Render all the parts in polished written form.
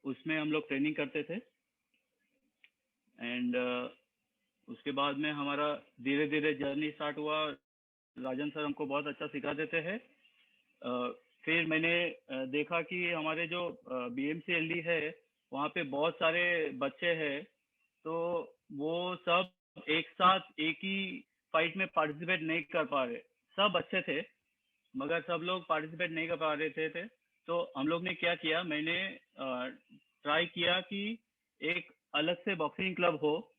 उसमें हम लोग ट्रेनिंग करते थे। एंड उसके बाद में हमारा धीरे धीरे जर्नी स्टार्ट हुआ। राजन सर हमको बहुत अच्छा सिखा देते हैं। फिर मैंने देखा कि हमारे जो BMCLD है वहाँ पे बहुत सारे बच्चे हैं, तो वो सब एक साथ एक ही फाइट में पार्टिसिपेट नहीं कर पा रहे। सब अच्छे थे मगर सब लोग पार्टिसिपेट नहीं कर पा रहे थे। तो हम लोग ने क्या किया, मैंने ट्राई किया कि एक अलग से बॉक्सिंग क्लब हो।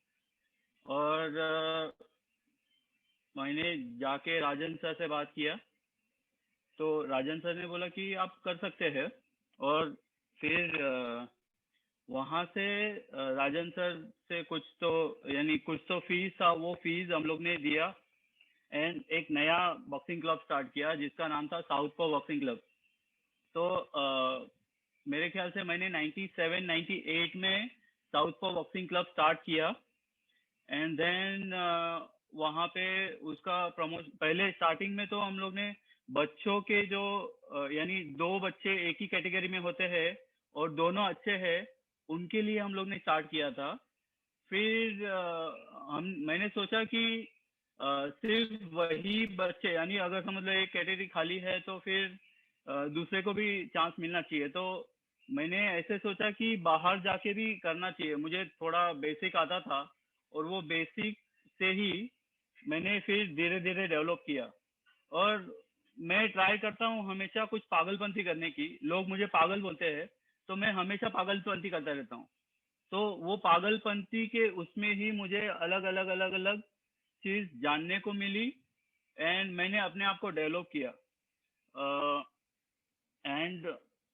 और मैंने जाके राजन सर से बात किया, तो राजन सर ने बोला कि आप कर सकते हैं। और फिर वहाँ से राजन सर से कुछ तो फीस था, वो फीस हम लोग ने दिया एंड एक नया बॉक्सिंग क्लब स्टार्ट किया जिसका नाम था साउथ पो बॉक्सिंग क्लब। तो मेरे ख्याल से मैंने 97-98 में साउथ पो बॉक्सिंग क्लब स्टार्ट किया। एंड देन वहाँ पे उसका प्रमोशन, पहले स्टार्टिंग में तो हम लोग ने बच्चों के जो यानी 2 बच्चे एक ही कैटेगरी में होते हैं और दोनों अच्छे हैं, उनके लिए हम लोग ने स्टार्ट किया था। फिर मैंने सोचा कि सिर्फ वही बच्चे, यानी अगर समझ लो एक कैटेगरी खाली है तो फिर दूसरे को भी चांस मिलना चाहिए। तो मैंने ऐसे सोचा कि बाहर जाके भी करना चाहिए। मुझे थोड़ा बेसिक आता था और वो बेसिक से ही मैंने फिर धीरे धीरे डेवलप किया। और मैं ट्राई करता हूँ हमेशा कुछ पागलपंती करने की। लोग मुझे पागल बोलते हैं, तो मैं हमेशा पागलपंती करता रहता हूँ। तो वो पागलपंती के उसमें ही मुझे अलग अलग चीज जानने को मिली एंड मैंने अपने आप को डेवलप किया। एंड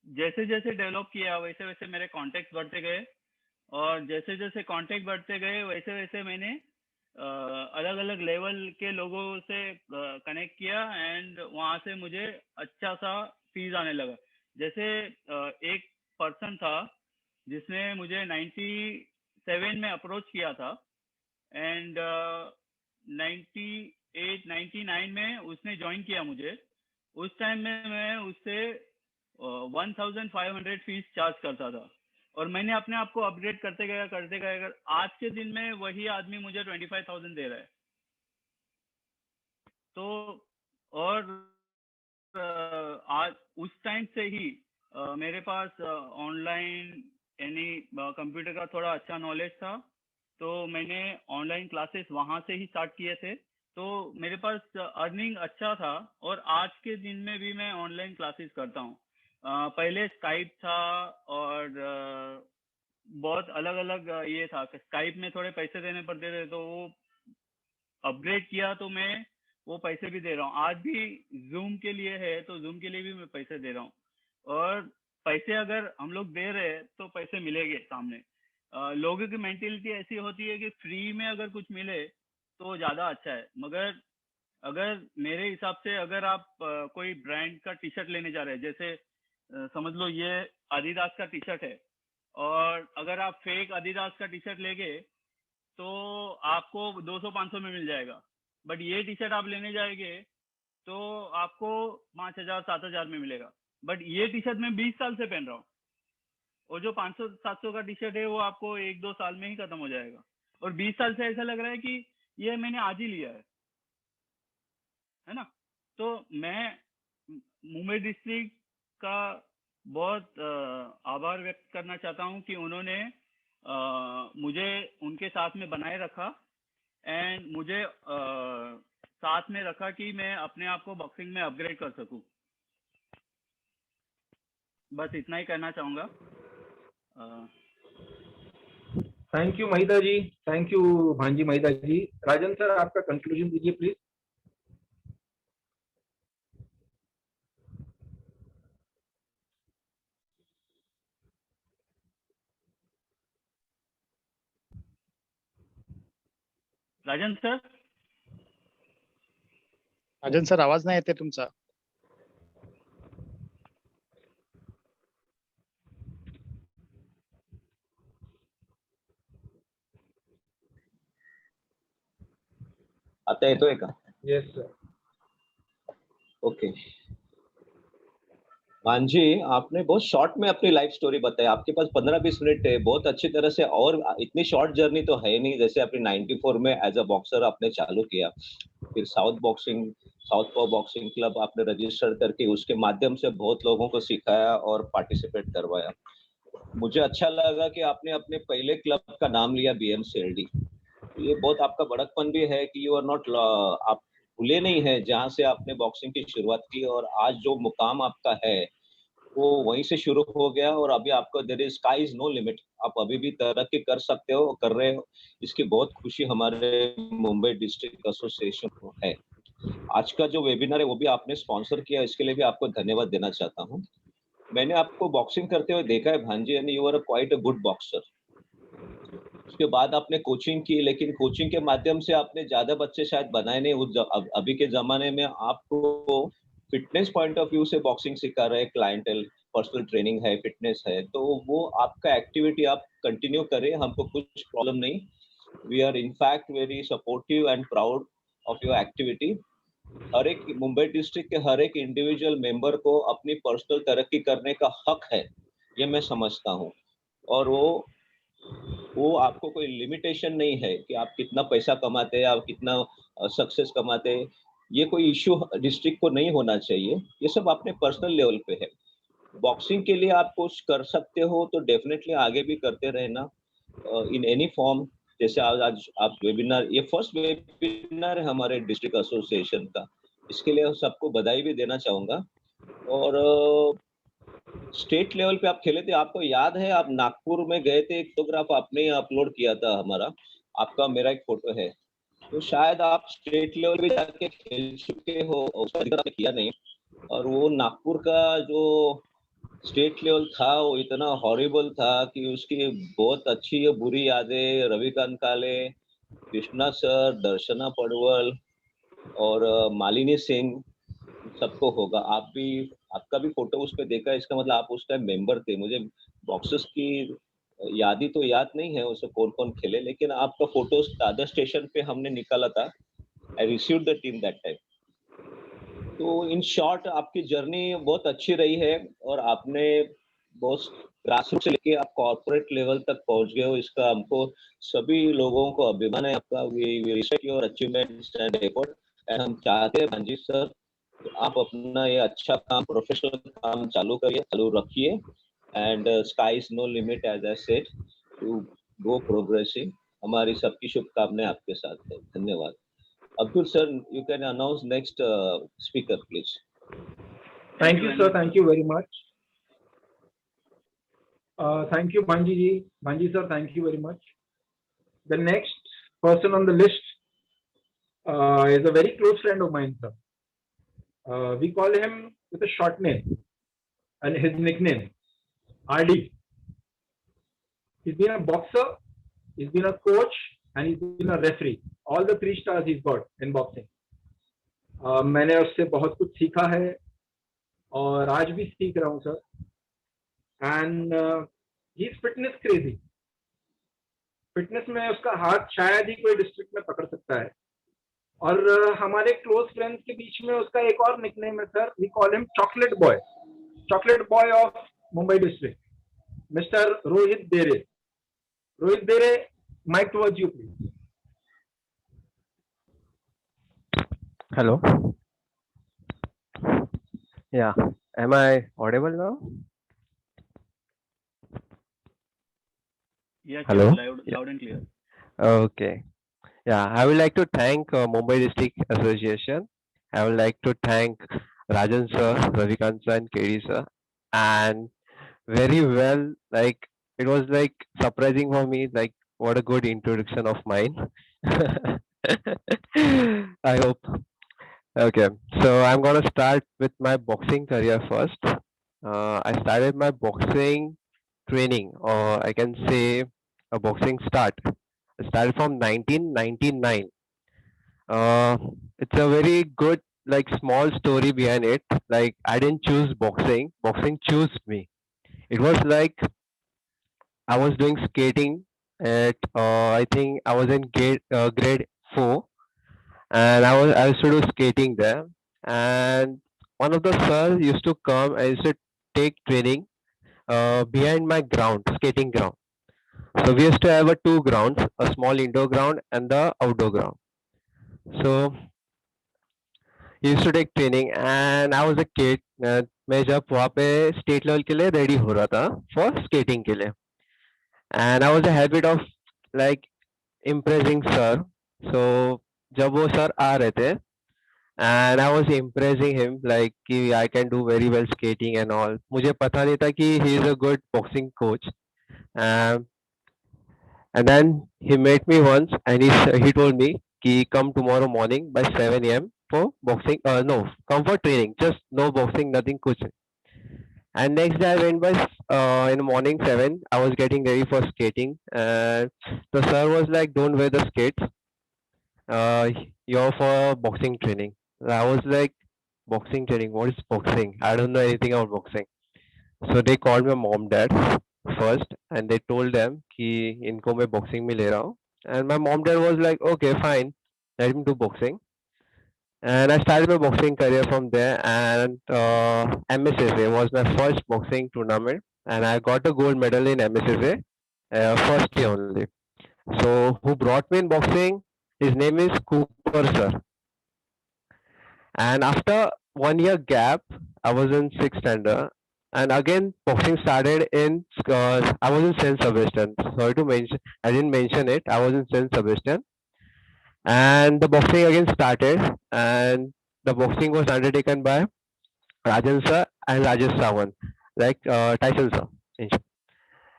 जैसे जैसे डेवलप किया वैसे वैसे मेरे कॉन्टेक्ट बढ़ते गए, और जैसे जैसे कॉन्टेक्ट बढ़ते गए वैसे वैसे मैंने अलग अलग लेवल के लोगों से कनेक्ट किया एंड वहाँ से मुझे अच्छा सा फीस आने लगा। जैसे एक पर्सन था जिसने मुझे 97 में अप्रोच किया था एंड 98-99 में उसने ज्वाइन किया मुझे। उस टाइम में मैं उससे 1500 फीस चार्ज करता था और मैंने अपने आप को अपग्रेड करते गया अगर आज के दिन में वही आदमी मुझे 25,000 दे रहा है। तो और आज उस टाइम से ही मेरे पास ऑनलाइन यानी कंप्यूटर का थोड़ा अच्छा नॉलेज था, तो मैंने ऑनलाइन क्लासेस वहाँ से ही स्टार्ट किए थे। तो मेरे पास अर्निंग अच्छा था और आज के दिन में भी मैं ऑनलाइन क्लासेस करता हूँ। पहले स्काइप था और बहुत अलग अलग ये था। स्काइप में थोड़े पैसे देने पड़ते थे, तो वो अपग्रेड किया तो मैं वो पैसे भी दे रहा हूँ। आज भी जूम के लिए है तो जूम के लिए भी मैं पैसे दे रहा हूँ। और पैसे अगर हम लोग दे रहे हैं तो पैसे मिलेंगे सामने। लोगों की मेंटेलिटी ऐसी होती है कि फ्री में अगर कुछ मिले तो ज़्यादा अच्छा है। मगर अगर मेरे हिसाब से अगर आप कोई ब्रांड का टी शर्ट लेने जा रहे हैं, जैसे समझ लो ये adidas का टी शर्ट है, और अगर आप फेक adidas का टी शर्ट लेंगे तो आपको 200-500 में मिल जाएगा। बट ये टी शर्ट आप लेने जाएंगे तो आपको 5,000-7,000 में मिलेगा। बट ये टी शर्ट मैं 20 साल से पहन रहा हूँ और जो 500-700 का टी शर्ट है वो आपको 1-2 साल में ही खत्म हो जाएगा। और 20 साल से ऐसा लग रहा है कि ये मैंने आज ही लिया है ना। तो मैं मुंबई डिस्ट्रिक्ट का बहुत आभार व्यक्त करना चाहता हूँ कि उन्होंने मुझे उनके साथ में बनाए रखा एंड मुझे साथ में रखा कि मैं अपने आप को बॉक्सिंग में अपग्रेड कर सकूं। बस इतना ही कहना चाहूँगा। Thank you Mahida ji, thank you Bhanji Mahida ji. Rajan sir आपका कंक्लूजन दीजिए please. Rajan sir, Rajan sir आवाज नाही येते तुमचा। आता येतोय का? Yes sir. ओके. मांझी, आपने बहुत शॉर्ट में अपनी लाइफ स्टोरी बताई। आपके पास 15-20 मिनट है, बहुत अच्छी तरह से। और इतनी शॉर्ट जर्नी तो है नहीं। जैसे आपने 94 में एज अ बॉक्सर आपने चालू किया, फिर साउथ पॉ बॉक्सिंग क्लब आपने रजिस्टर करके उसके माध्यम से बहुत लोगों को सिखाया और पार्टिसिपेट करवाया। मुझे अच्छा लगा कि आपने अपने पहले क्लब का नाम लिया बीएमसीएलडी। ये बहुत आपका बड़कपन भी है कि यू आर नॉट, आप भूले नहीं है जहाँ से आपने बॉक्सिंग की शुरुआत की, और आज जो मुकाम आपका है वो वहीं से शुरू हो गया। और अभी आपको there is sky is no limit. आप अभी भी तरक्की कर सकते हो, कर रहे हो। इसकी बहुत खुशी हमारे मुंबई डिस्ट्रिक्ट एसोसिएशन को है। आज का जो वेबिनार है वो भी आपने स्पॉन्सर किया, इसके लिए भी आपको धन्यवाद देना चाहता हूँ। मैंने आपको बॉक्सिंग करते हुए देखा है Bhanji, and you are quite a good boxer. उसके बाद आपने कोचिंग की, लेकिन कोचिंग के माध्यम से आपने ज्यादा बच्चे शायद बनाए नहीं। अभी के जमाने में आपको फिटनेस पॉइंट ऑफ व्यू से बॉक्सिंग सिखा रहे हैं, क्लाइंटल पर्सनल ट्रेनिंग है, फिटनेस है, तो वो आपका एक्टिविटी आप कंटिन्यू करें, हमको कुछ प्रॉब्लम नहीं। We are in fact very supportive and proud of your activity. हर एक मुंबई डिस्ट्रिक्ट के हर एक इंडिविजुअल मेंबर को अपनी पर्सनल तरक्की करने का हक है, ये मैं समझता हूँ। और वो आपको कोई लिमिटेशन नहीं है कि आप कितना पैसा कमाते हैं, आप कितना सक्सेस कमाते हैं। ये कोई इश्यू डिस्ट्रिक्ट को नहीं होना चाहिए। ये सब अपने पर्सनल लेवल पे है। बॉक्सिंग के लिए आप कुछ कर सकते हो तो डेफिनेटली आगे भी करते रहना इन एनी फॉर्म। जैसे आज आज आप वेबिनार, ये फर्स्ट वेबिनार है हमारे डिस्ट्रिक्ट एसोसिएशन का, इसके लिए सबको बधाई भी देना चाहूंगा। और स्टेट लेवल पे आप खेले थे, आपको याद है आप नागपुर में गए थे, एक फोटोग्राफ आपने ही अपलोड किया था हमारा, आपका मेरा एक फोटो है। तो शायद आप स्टेट लेवल पे जाके खेल चुके हो, उसका जिक्र आपने किया नहीं। और वो नागपुर का जो स्टेट लेवल था वो इतना हॉरिबल था कि उसकी बहुत अच्छी या बुरी यादें रविकांत काले, कृष्णा सर, दर्शना पडवल और मालिनी सिंह सबको होगा। आप भी, आपका भी फोटो उस पे देखा है, इसका मतलब आप उस टाइम मेंबर थे। मुझे बॉक्सेस की यादी तो याद नहीं है उसमें कौन कौन खेले, लेकिन आपका फोटो दादर स्टेशन पे हमने निकाला था। I received the team that time. तो इन शॉर्ट आपकी जर्नी बहुत अच्छी रही है, और आपने बहुत ग्रासरूट से लेके आप कॉर्पोरेट लेवल तक पहुंच गए हो, इसका हमको सभी लोगों को अभिमान है आपका। We respect your achievements and effort. And हम चाहते हैं भांजी सर, आप अपना ये अच्छा काम, प्रोफेशनल काम चालू करिए, चालू रखिए। And sky is no limit as I said, to go progressive. हमारी सबकी शुभकामनाएं आपके साथ है। धन्यवाद। Abdul sir, you can announce next speaker, please. Thank you, very sir. much, Thank you very much. Thank you, Bhanji ji. Bhanji sir, thank you very much. The next person on the list is a very close friend of mine, sir. We call him with a short name, and his nickname, RD. He's been a boxer, he's been a coach, and he's been a referee. All the 3 stars he's got in boxing. मैंने उससे बहुत कुछ सीखा है और आज भी सीख रहा हूँ sir. And he is fitness crazy. Fitness में उसका हाथ शायद ही कोई डिस्ट्रिक्ट में पकड़ सकता है। और हमारे क्लोज फ्रेंड्स के बीच में उसका एक और निकनेम है sir, we call him chocolate boy of Mumbai district, mister Rohit Dere. Rohit Dere, mic towards you please. Hello. Yeah. Am I audible now? yes, Hello? loud and clear. Okay. Yeah. I would like to thank Mumbai District Association. I would like to thank Rajan sir, Ravikant sir, and KD sir. And very well, like it was like surprising for me, like what a good introduction of mine. I hope. Okay, so I'm gonna start with my boxing career first. I started my boxing training, or I can say a boxing start. I started from 1999. Uh, it's a very good, like, small story behind it. Like, I didn't choose boxing; boxing chose me. It was like I was doing skating at, I think I was in grade 4, and I used to do skating there. And one of the sir used to come and used to take training behind my ground, skating ground. So we used to have two grounds, a small indoor ground and the outdoor ground. So he used to take training and I was a kid. मैं जब वहाँ पे state level के लिए ready हो रहा था for skating के लिए, and I was a habit of like impressing sir. So जब वो सर आ रहे थे and I was impressing him like कि I can do very well skating and all. मुझे पता नहीं था कि he is a good boxing coach. And then he met me once and he told me कि come tomorrow morning by 7 a.m. for boxing. No, come for training. Just no boxing, nothing kuch. And next day I went by in the morning 7. I was getting ready for skating. The sir was like, don't wear the skates. Uh, you're for boxing training. I was like, boxing training? What is boxing? I don't know anything about boxing. So they called my mom, dad first, and they told them कि इनको मैं boxing में ले रहा हूँ. And my mom, dad was like, okay, fine, let him do boxing. And I started my boxing career from there. And MSSA was my first boxing tournament, and I got a gold medal in MSSA first year only. So who brought me in boxing? His name is Cooper sir. And after 1 year gap, I was in sixth standard. And again, boxing started in, I was in Saint Sebastian. Sorry to mention, I didn't mention it. I was in Saint Sebastian. And the boxing again started. And the boxing was undertaken by Rajan sir and Rajesh Sawant, like Tyson sir.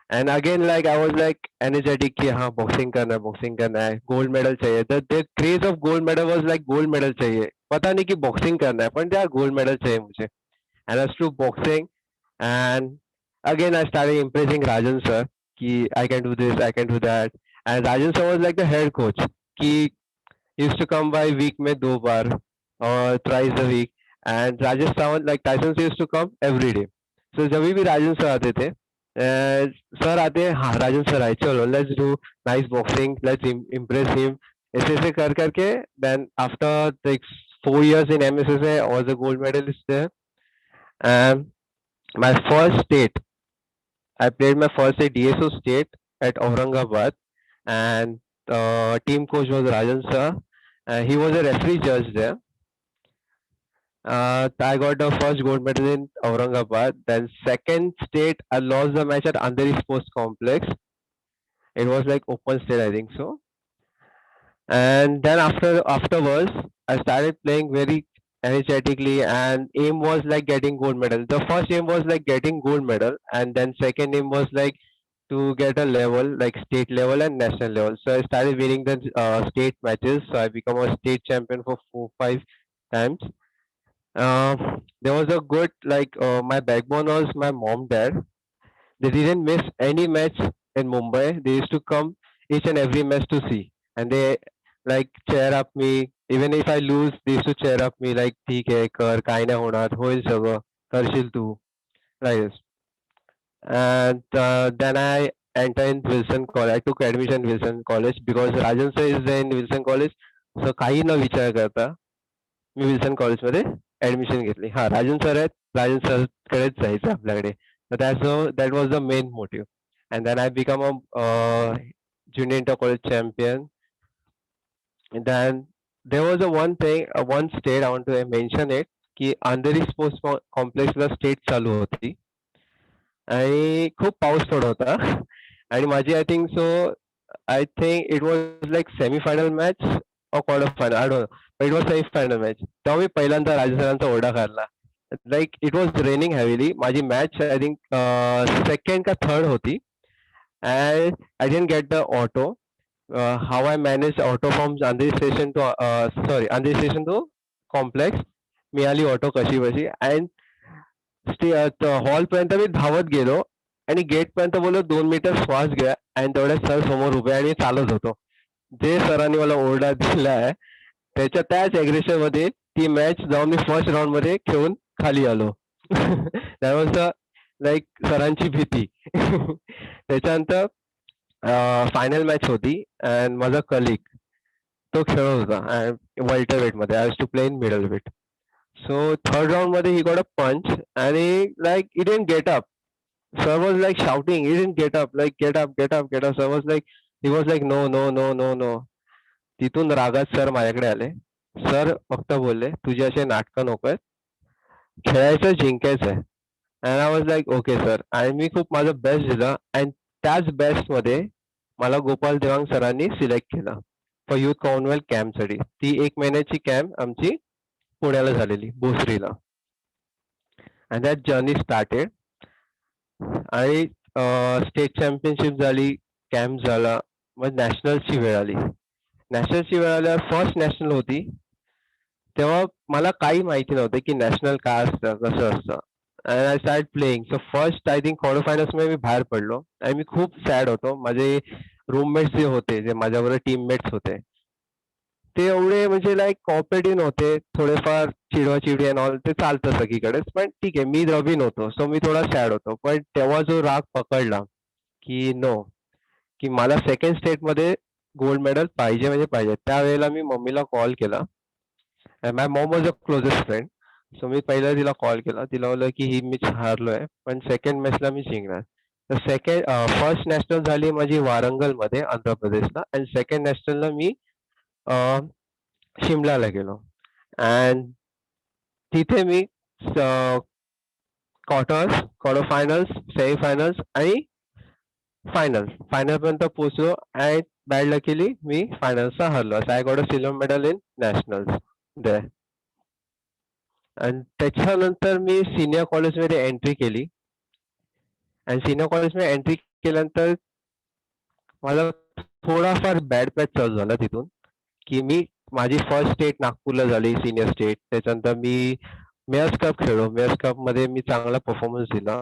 And again, like I was like energetic कि हाँ boxing करना है, gold medal चाहिए. The craze of gold medal was like gold medal चाहिए. पता नहीं कि boxing करना है, पर यार gold medal चाहिए मुझे. And I was to boxing. And again, I started impressing Rajan sir कि I can do this, I can do that. And Rajan sir was like the head coach कि he used to come by week में 2 बार or thrice a week. And Rajesh Sawant, like Tyson sir, used to come every day. So जब भी राजन sir आते थे, sir आते हैं, हाँ राजन sir आए, चलो let's do nice boxing, let's impress him. ऐसे ऐसे कर करके then after like 4 years in MSSA, I was a gold medalist there. And my first state, I played my first state DSO state at Aurangabad, and team coach was Rajan sir. He was a referee judge there. I got the first gold medal in Aurangabad. Then second state, I lost the match at Andheri Sports Complex. It was like open state, I think so. And then afterwards, I started playing very energetically, and aim was like getting gold medal. The first aim was like getting gold medal, and then second aim was like to get a level like state level and national level. So I started winning the state matches. So I become a state champion for 4-5 times. There was a good like my backbone was my mom, dad. They didn't miss any match in Mumbai. They used to come each and every match to see, and they like cheer up me. Even if I lose, they used to cheer up me like ठीक है कर काय नाही होणार होईल सगळं करशील तू, like this. And then I entered in Wilson College. I took admission in Wilson College because Rajan sir is in Wilson College. So काही न विचार करता मी विल्सन कॉलेजमध्ये ऍडमिशन घेतली. हा राजन सर आहेत, राजन सर कडेच जायचं आपल्याकडे. That was the main motive. And then I become a junior inter college champion. And then there was a one thing, one state I want to mention it की अंधेरी sports कॉम्प्लेक्सला state चालू होती आणि खूप पाऊस पडत होता आणि माझी I think it was like semi-final match or quarter-final, I don't know, but it was semi-final match. तेव्हा मी पहिल्यांदा राजू सरांचा ओरडा खाल्ला. Like it was raining heavily. माझी match I think second का third होती, and I didn't get the auto. How I managed auto from Andheri station to Andheri station to complex. मिळाली auto कशी बशी and हॉल पर्यंत मी धावत गेलो आणि गेट पर्यंत बोललो 2 मीटर श्वास घ्या आणि तेवढ्या सर समोर उभे आणि चालत होतो. जे सरांनी मला ओरडा दिला आहे त्याच्या त्याच एग्रेशन मध्ये ती मॅच जाऊन मी फर्स्ट राऊंड मध्ये खेळून खाली आलो. दॅट वॉज द लाईक सरांची भीती. त्याच्यानंतर फायनल मॅच होती अँड माझा कलिक तो खेळत होता वेल्टर वेट मध्ये. I used to play in middleweight. So third round मध्ये he got a punch and he didn't get up. Sir was like shouting, he didn't get up, like get up, get up, get up. Sir was like, he was like no, no, no, no, no. तिथून रागात sir माझ्याकडे आले. Sir फक्त बोलले, तुझे असे नाटकं नकोय, खेळायचं जिंकायचंय. And I was like okay sir. आणि मी खूप माझं बेस्ट दिलं अँड त्याच बेस्ट मध्ये मला गोपाल देवांग सरांनी सिलेक्ट केलं फॉर युथ कॉमनवेल्थ कॅम्पसाठी. ती 1 महिन्याची कॅम्प आमची पुण्याला झालेली भोसरीला. And that journey started. आणि स्टेट चॅम्पियनशिप झाली, कॅम्प झाला, मग नॅशनलची वेळ आली. नॅशनलची वेळ आल्यावर फर्स्ट नॅशनल होती. तेव्हा मला काही माहिती नव्हतं की नॅशनल काय असतं, कसं असतं. And I start playing. So first I think quarter फायनल्समध्ये मी बाहेर पडलो आणि मी खूप सॅड होतो. माझे रूममेट्स जे होते, जे माझ्याबरोबर टीममेट्स होते, ते एवढे म्हणजे लाईक कॉपरेटिव्ह नव्हते. थोडेफार चिडवाचिडवी अँड ऑल ते चालतं सगळीकडेच. पण ठीक आहे, मी रवी नव्हतो, सो मी थोडा सॅड होतो. पण तेव्हा जो राग पकडला की नो, की मला सेकंड स्टेटमध्ये गोल्ड मेडल पाहिजे म्हणजे पाहिजे. त्यावेळेला मी मम्मीला कॉल केला. My mom was a closest friend. So मी पहिला तिला कॉल केला. तिला बोललं की ही मी हारलोय, पण सेकंड मॅचला मी जिंकणार. तर फर्स्ट नॅशनल झाली माझी वारंगलमध्ये आंध्र प्रदेशला अँड सेकंड नॅशनलला मी शिमलाला गेलो. अँड तिथे मी क्वार्टर फायनल्स, सेमीफायनल्स आणि फायनल पर्यंत पोहोचलो. अँड बॅड लकीली मी फायनल्सला हरलो. I got a silver medal in nationals there. आणि त्याच्यानंतर मी सिनियर कॉलेजमध्ये एंट्री केली. आणि सिनियर कॉलेजमध्ये एंट्री केल्यानंतर मला थोडाफार बॅड पॅच चालू झाला तिथून, की मी माझी फर्स्ट स्टेट नागपूरला झाली, सिनियर स्टेट. त्याच्यानंतर मी मेयर्स कप खेळलो. मेयर्स कपमध्ये मी चांगला परफॉर्मन्स दिला.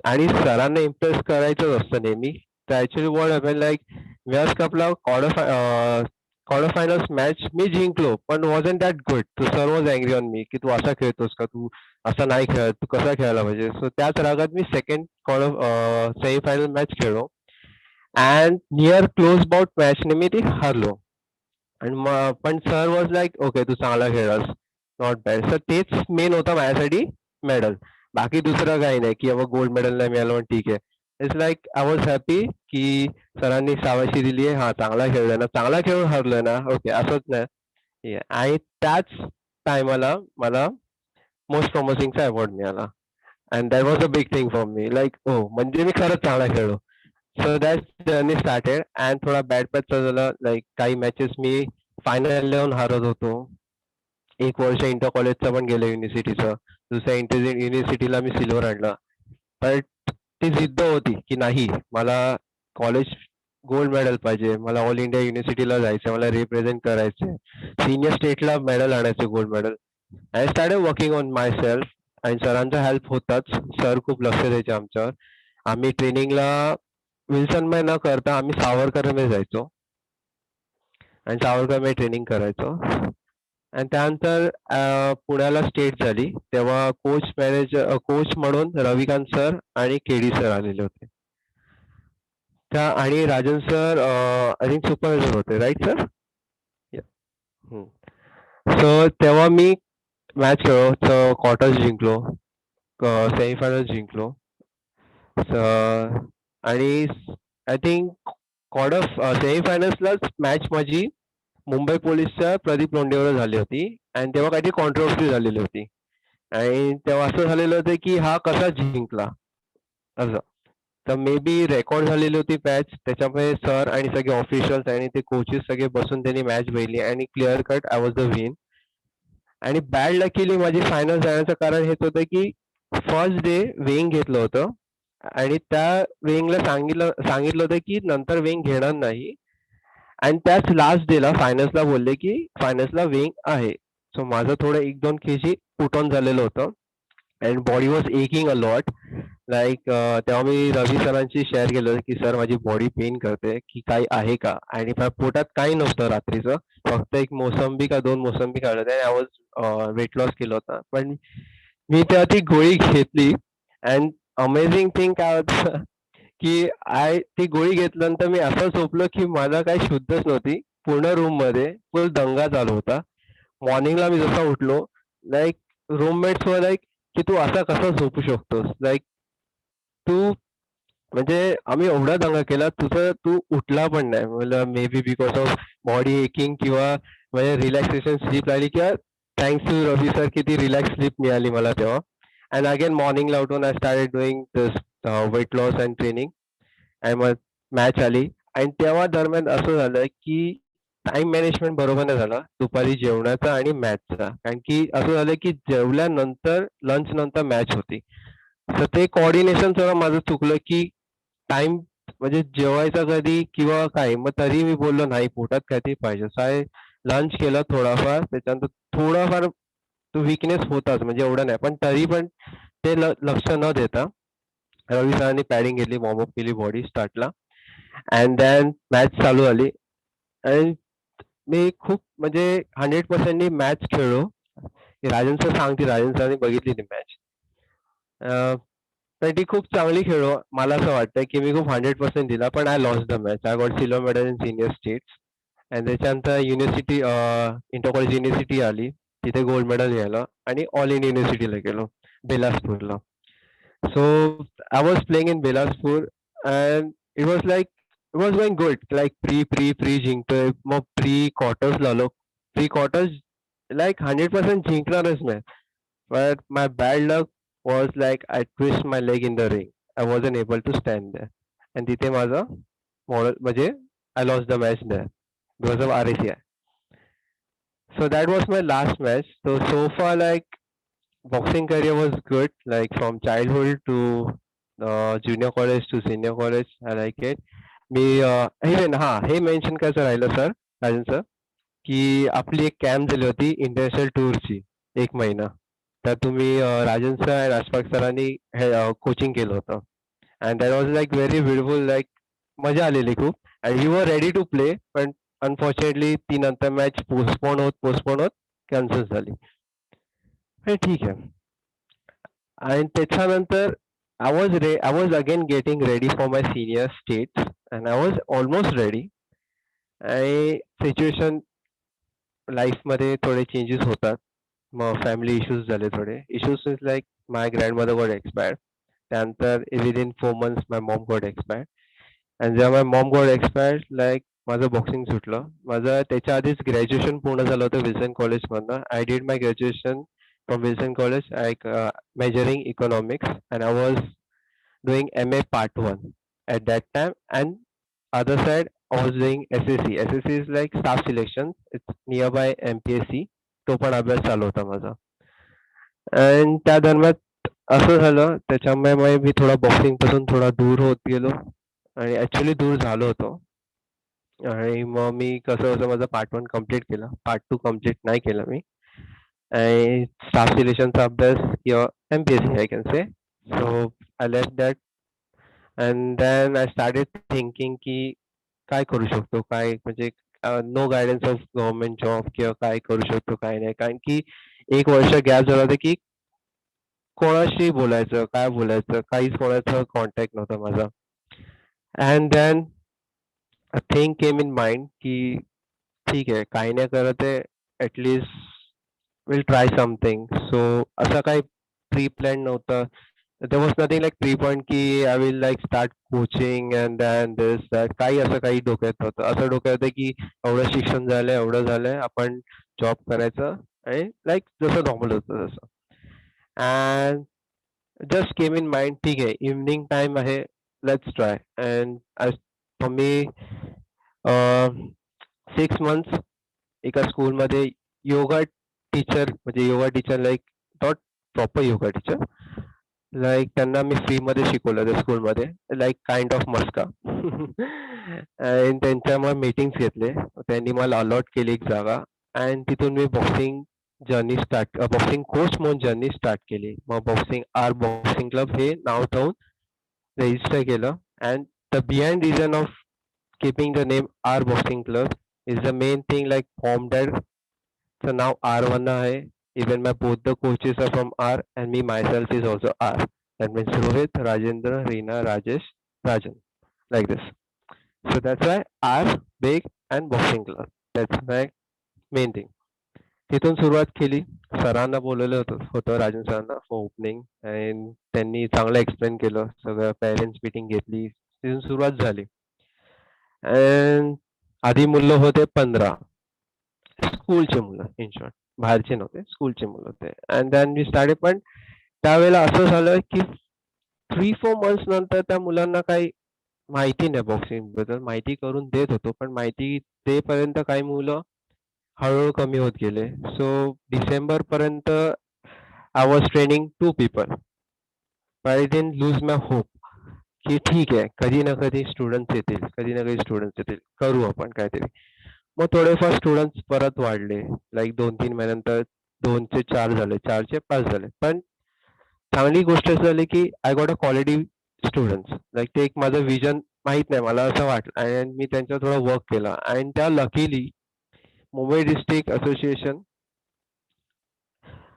आणि सरांना इम्प्रेस करायचं असतं नेहमी. तर actually what happen like Mayor's कपला क्वार्टर फायनल्स मॅच मी जिंकलो, पण वॉजंट दॅट गुड. तो sir was angry on me की तू असा खेळतोस का, तू असा नाही खेळत, तू कसा खेळायला पाहिजे. सो त्याच रागात मी सेकंड सेमीफायनल मॅच खेळलो अँड नियर क्लोज बाउट मॅचने मी ती हारलो. आणि पण सर वॉज लाईक ओके तू चांगला खेळलास, नॉट बॅड. सर तेच मेन होतं माझ्यासाठी मेडल. बाकी दुसरं काही नाही की बाबा गोल्ड मेडल नाही मिळालं पण ठीक आहे. It's like I was happy की सरांनी शाबाशी दिली आहे. हा चांगला खेळलोय ना, चांगला खेळून हरलोय ना, ओके असंच नाही. आणि त्याच टायमाला मला मोस्ट प्रॉमिसिंगचा अवॉर्ड मिळाला. And that was a big thing for me. Like हो म्हणजे मी खरंच चांगला खेळलो. So that journey started. And थोडा बॅड पॅच झाला. लाईक काही मॅचेस मी फायनल लेवून हारत होतो. 1 वर्ष इंटर कॉलेजचं पण गेलं युनिव्हर्सिटीचं. दुसऱ्या इंटर युनिव्हर्सिटीला मी सिल्वर आणलं. पण ती जिद्द होती की नाही मला कॉलेज गोल्ड मेडल पाहिजे, मला ऑल इंडिया युनिव्हर्सिटीला जायचं, मला रिप्रेझेंट करायचं, सिनियर स्टेटला मेडल आणायचं, gold medal. I started working on my self. आणि सरांचा हेल्प होताच. सर खूप लक्ष द्यायचे आमच्यावर. आम्ही ट्रेनिंगला विल्सनमध्ये न करता आम्ही सावरकरमध्ये जायचो आणि सावरकरमध्ये ट्रेनिंग करायचो. आणि त्यानंतर पुण्याला स्टेट झाली. तेव्हा कोच म्हणून रविकांत सर आणि केडी सर आलेले होते. त्या आणि राजन सर आय थिंक सुपरवायझर होते, राईट सर? सो तेव्हा मी मॅच खेळलो, क्वार्टर्स जिंकलो, सेमीफायनल जिंकलो. आणि आय थिंक सेमीफायनल्सलाच मॅच माझी मुंबई पोलिसच्या प्रदीप लोंढेवर झाली होती. आणि तेव्हा काहीतरी कॉन्ट्रोवर्सी झालेली होती. आणि तेव्हा असं झालेलं होतं की हा कसा जिंकला असं. तर मे बी रेकॉर्ड झालेली होती मॅच. त्याच्यामुळे सर आणि सगळे ऑफिशियल्स आणि ते कोचेस सगळे बसून त्यांनी मॅच बघितली आणि clear cut I was the win. आणि बॅड लकीली माझी फायनल जाण्याचं कारण हेच होतं की फर्स्ट डे वेइंग घेतलं होतं आणि त्या वेइंगला सांगितलं होतं की नंतर वेइंग घेणार नाही. आणि त्याच लास्ट डेला फायनल्सला बोलले की फायनल्सला वेइंग आहे. सो माझं थोडं 1-2 केजी पुट ऑन झालेलं होतं and body was aching a lot. Like तेव्हा मी रवी सरांशी शेअर केलं की सर माझी बॉडी पेन करते, की काही आहे का. आणि पोटात काही नव्हतं रात्रीचं, फक्त 1 मोसंबी का 2 मोसंबी खाल्लं होतं. आय वॉज वेट लॉस केलं होतं. पण मी तेव्हा ती गोळी घेतली अँड अमेझिंग थिंग काय होतं की ती गोळी घेतल्यानंतर मी असं झोपलो की मला काही शुद्धच नव्हती. पूर्ण रूममध्ये फुल दंगा चालू होता. मॉर्निंगला मी जसा उठलो, लाईक रूममेट्स वर लाईक की तू असा कसा झोपू शकतोस, लाईक तू म्हणजे आम्ही एवढा दंगा केला, तुझं तू उठला पण नाही. म्हणलं maybe because of body aching किंवा म्हणजे रिलॅक्सेशन स्लीप लागली किंवा थँक्स टू रवी सर की ती रिलॅक्स स्लीप मिळाली मला तेव्हा. अँड अगेन मॉर्निंगला उठून I started doing this weight loss and training. आणि मग मॅच आली आणि तेव्हा दरम्यान असं झालं की टाइम मॅनेजमेंट बरोबर नाही झाला दुपारी जेवणाचा आणि मॅचचा. कारण की असं झालं की जेवल्यानंतर लंच नंतर मॅच होती. तर ते कोऑर्डिनेशन सगळं माझं चुकलं की टाइम म्हणजे जेवायचा कधी किंवा काय. मग तरी मी बोललो नाही पोटात काहीतरी पाहिजे. सो आय लंच केलं थोडाफार. त्याच्यानंतर थोडाफार तो वीकनेस होताच म्हणजे एवढं नाही. पण तरी पण ते लक्ष न देता रवी सरांनी पॅडिंग घेतली, वॉर्मअप केली बॉडी स्टार्टला अँड देन मॅच चालू झाली. आणि मी खूप म्हणजे 100% नी मॅच खेळलो. राजन सर सांगतील, राजन सरांनी बघितली ती मॅच. तर ती खूप चांगली खेळलो. मला असं वाटतं की मी खूप 100% दिला, पण I lost the match. I got silver medal in senior states आणि त्याच्यानंतर युनिव्हर्सिटी इंटर कॉलेज युनिव्हर्सिटी आली. तिथे गोल्ड मेडल मिळालं आणि ऑल इंडिया युनिव्हर्सिटीला गेलो बेलासपूरला. So I was playing in Bilaspur and it was like it was going good. Like pre जिंकतोय. Mug pre quarters लावलो. Pre quarters like 100% जिंकणारच नाही. But my bad luck was like I twist my leg in the ring. I wasn't able to stand there. And तिथे माझं म्हणजे I lost the match there because of RACI. So that was my last match. So far like boxing career was good, like from childhood to junior college to senior college. I like it. मी even हे mention करायचं राहिलं sir, Rajan sir, की आपली एक camp झाली होती international टूरची 1 महिना. तर तुम्ही राजन सर आणि राजपाक सरांनी हे कोचिंग केलं होतं. And that was like very beautiful, like मजा आलेली खूप. And you were ready to play, पण अनफॉर्च्युनेटली ती नंतर मॅच पोस्टपोन होत कॅन्सल झाली. हे ठीक आहे. आणि त्याच्यानंतर I was again getting ready for my senior states and I was almost ready. आणि सिच्युएशन लाईफमध्ये थोडे चेंजेस होतात. मग फॅमिली इश्यूज झाले थोडे. Issues is like my grandmother got expired. त्यानंतर within 4 months my mom got expired. आणि जेव्हा my mom got expired like माझं बॉक्सिंग सुटलं. माझं त्याच्या आधीच ग्रॅज्युएशन पूर्ण झालं होतं विल्सन कॉलेजमधनं. I did my graduation from Wilson College, majoring economics, and I was doing MA Part 1 at that time. And other side, I was doing SSC. SSC is like staff selection. It's nearby MPSC. तो पण अभ्यास चालू होता माझा. आणि त्या दरम्यान असं झालं, त्याच्यामुळे मी थोडा बॉक्सिंग पासून थोडा दूर होत गेलो आणि ऍक्च्युली दूर झालो होतो. आणि मग मी कसं माझा पार्ट 1 कम्प्लीट केला. पार्ट 2 कम्प्लीट नाही केला मी. आणि स्टाफ सिलेक्शनचा अभ्यास किंवा MPSC I can say. So I left that and then I started thinking की काय करू शकतो, काय म्हणजे no guidance of government job किंवा काय करू शकतो काय नाही. कारण की 1 वर्ष गॅप झाला होता की कोणाशी बोलायचं, काय बोलायचं, काहीच कोणाचा कॉन्टॅक्ट नव्हता माझा. And then a thing came in mind की ठीक आहे, काही नाही करत आहे, at least will try something. So असं काही प्री प्लॅन नव्हतं. There was nothing like pre point की I will like start coaching and then this that. काही असं काही डोक्यात नव्हतं. असं डोक्यात होतं की एवढं शिक्षण झालंय, एवढं झालंय, आपण जॉब करायचं आणि लाईक जसं नॉर्मल होतं तसं. And just came in mind ठीक आहे, इव्हनिंग टाइम आहे, let's try. And for me 6 months एका स्कूलमध्ये योगा टीचर म्हणजे yoga teacher like not proper yoga teacher, like त्यांना मी फ्रीमध्ये शिकवलं त्या स्कूलमध्ये, लाईक काइंड ऑफ मस्का. आणि त्यांच्यामुळे मीटिंग्स घेतले. त्यांनी मला अलॉट केली एक जागा आणि तिथून मी बॉक्सिंग बॉक्सिंग कोच म्हणून जर्नी स्टार्ट केली. मग बॉक्सिंग क्लब हे नाव ठेवून रजिस्टर केलं. And the behind reason of keeping the name R Boxing Club is the main thing, like formed that. So now R1 hai. Even my both the coaches are from R and me myself is also R. That means Rohit, Rajendra, Reena, Rajesh, Rajan. Like this. So that's why R, Big and Boxing Club. That's my main thing. तिथून सुरुवात केली. सरांना बोलवलं होतं राजन सरांना for opening and त्यांनी चांगलं explain केलं. सगळं पेरेंट्स मीटिंग घेतली. तिथून सुरुवात झाली. अँड आधी मुलं होते 15 स्कूलचे मुलं इन शॉर्ट. बाहेरचे नव्हते, स्कूलचे मुलं होते. And then we started. पण त्यावेळेला असं झालं की 3-4 मंथ्स नंतर त्या मुलांना काही माहिती नाही बॉक्सिंग बद्दल. माहिती करून देत होतो, पण माहिती देईपर्यंत काही मुलं हळूहळू कमी होत गेले. सो डिसेंबरपर्यंत I was training 2 people. But I didn't lose my hope की ठीक आहे, कधी ना कधी स्टुडंट्स येतील, कधी ना कधी स्टुडंट्स येतील, करू आपण काहीतरी. मग थोडेफार स्टुडंट्स परत वाढले. लाइक 2-3 महिन्यानंतर 2 चे 4 झाले, 4 चे 5 झाले. पण चांगली गोष्ट अशी झाली की आय got a quality students. Like ते एक माझं विजन माहित नाही, मला असं वाटलं आणि मी त्यांच्यावर थोडं वर्क केलं आणि त्या लकीली मुंबई डिस्ट्रिक्ट असोसिएशन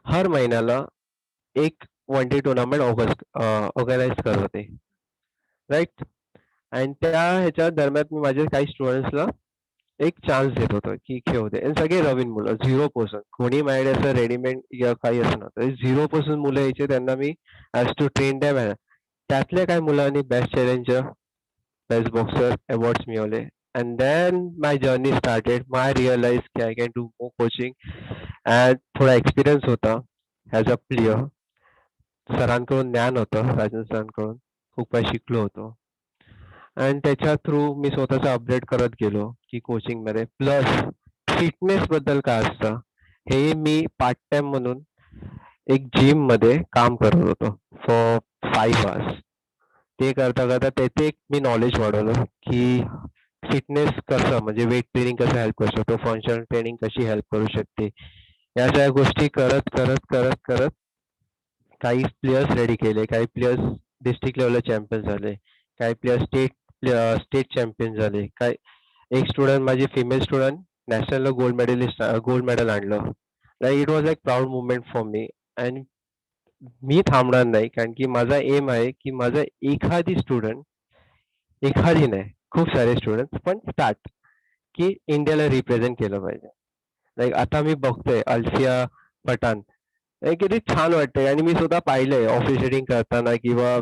हर महिन्याला एक वन डे टुर्नामेंट ऑर्गनाइज करत होते, राईट. आणि त्या ह्याच्या दरम्यान मी माझ्या काही स्टुडंट्सला एक चान्स देत होतो की खेळू दे. आणि सगळे नवीन मुलं 0% कोणी माझ्याकडे असं रेडीमेड या काही असं नव्हतं. 0% मुलं यायचे, त्यांना मी ॲज टू ट्रेन द्या. त्यातल्या काही मुलांनी best challenger, best boxer awards मिळवले. And then my journey started. My realise की I can do more coaching. And थोडा एक्सपिरियन्स होता ॲज अ प्लेयर. सरांकडून ज्ञान होतं, राजन सरांकडून खूप काही शिकलो होतो. आणि त्याच्या थ्रू मी स्वतःचा अपडेट करत गेलो की कोचिंगमध्ये. प्लस फिटनेसबद्दल काय असतं हे मी पार्ट टाइम म्हणून एक जिममध्ये काम करत होतो फॉर 5 hours. ते करता करता त्याचे एक मी नॉलेज वाढवलं की फिटनेस कसं, म्हणजे वेट ट्रेनिंग कसं हेल्प करू शकतो, फंक्शनल ट्रेनिंग कशी हेल्प करू शकते. या सगळ्या गोष्टी करत करत करत करत काही प्लेयर्स रेडी केले. काही प्लेयर्स डिस्ट्रिक्ट लेवलला चॅम्पियन झाले. काही प्लेयर्स स्टेट चॅम्पियन झाले. काय एक स्टुडंट, माझी फिमेल स्टुडंट नॅशनलला गोल्ड मेडल आणलं. Like it was like proud movement for me. And मी थांबणार नाही, कारण की माझा एम आहे की माझा एखादी स्टुडंट, एखादी नाही खूप सारे स्टुडंट्स पण स्टार्ट की इंडियाला रिप्रेझेंट केलं पाहिजे. लाईक आता मी बघतोय अल्फिया पठाण, किती छान वाटतंय. आणि मी स्वतः पाहिलंय ऑफिशिएटिंग करताना किंवा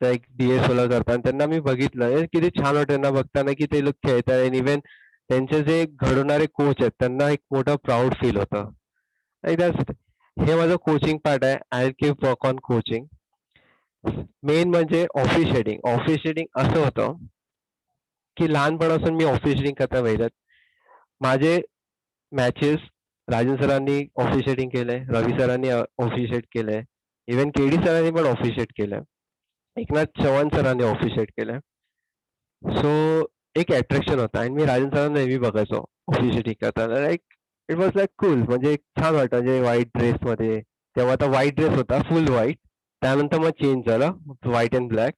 एक DSOला करताना त्यांना मी बघितलं. किती छान वाटतं त्यांना बघताना की ते लोक खेळताय. आणि इव्हन त्यांचे जे घडवणारे कोच आहेत त्यांना एक मोठं प्राऊड फील होतं. हे माझं कोचिंग पार्ट आहे. I keep work on coaching. Main म्हणजे ऑफिशिएटिंग. ऑफिशिएटिंग असं होतं की लहानपणापासून मी ऑफिशिएटिंग करता पाहिलं. माझे मॅचेस राजन सरांनी ऑफिशिएटिंग केलंय, रवी सरांनी ऑफिशिएट केलंय, इव्हन KD सरांनी पण ऑफिशिएट केलंय, एकनाथ चव्हाण सरांनी ऑफिशिएट केलंय. सो एक अट्रॅक्शन होता आणि मी राजन सरांना नेहमी बघायचो ऑफिशिएटिंग करताना. Like it was like cool. म्हणजे छान वाटतं, म्हणजे व्हाईट ड्रेसमध्ये. तेव्हा आता व्हाईट ड्रेस होता, फुल व्हाईट. त्यानंतर मग चेंज झाला white and black.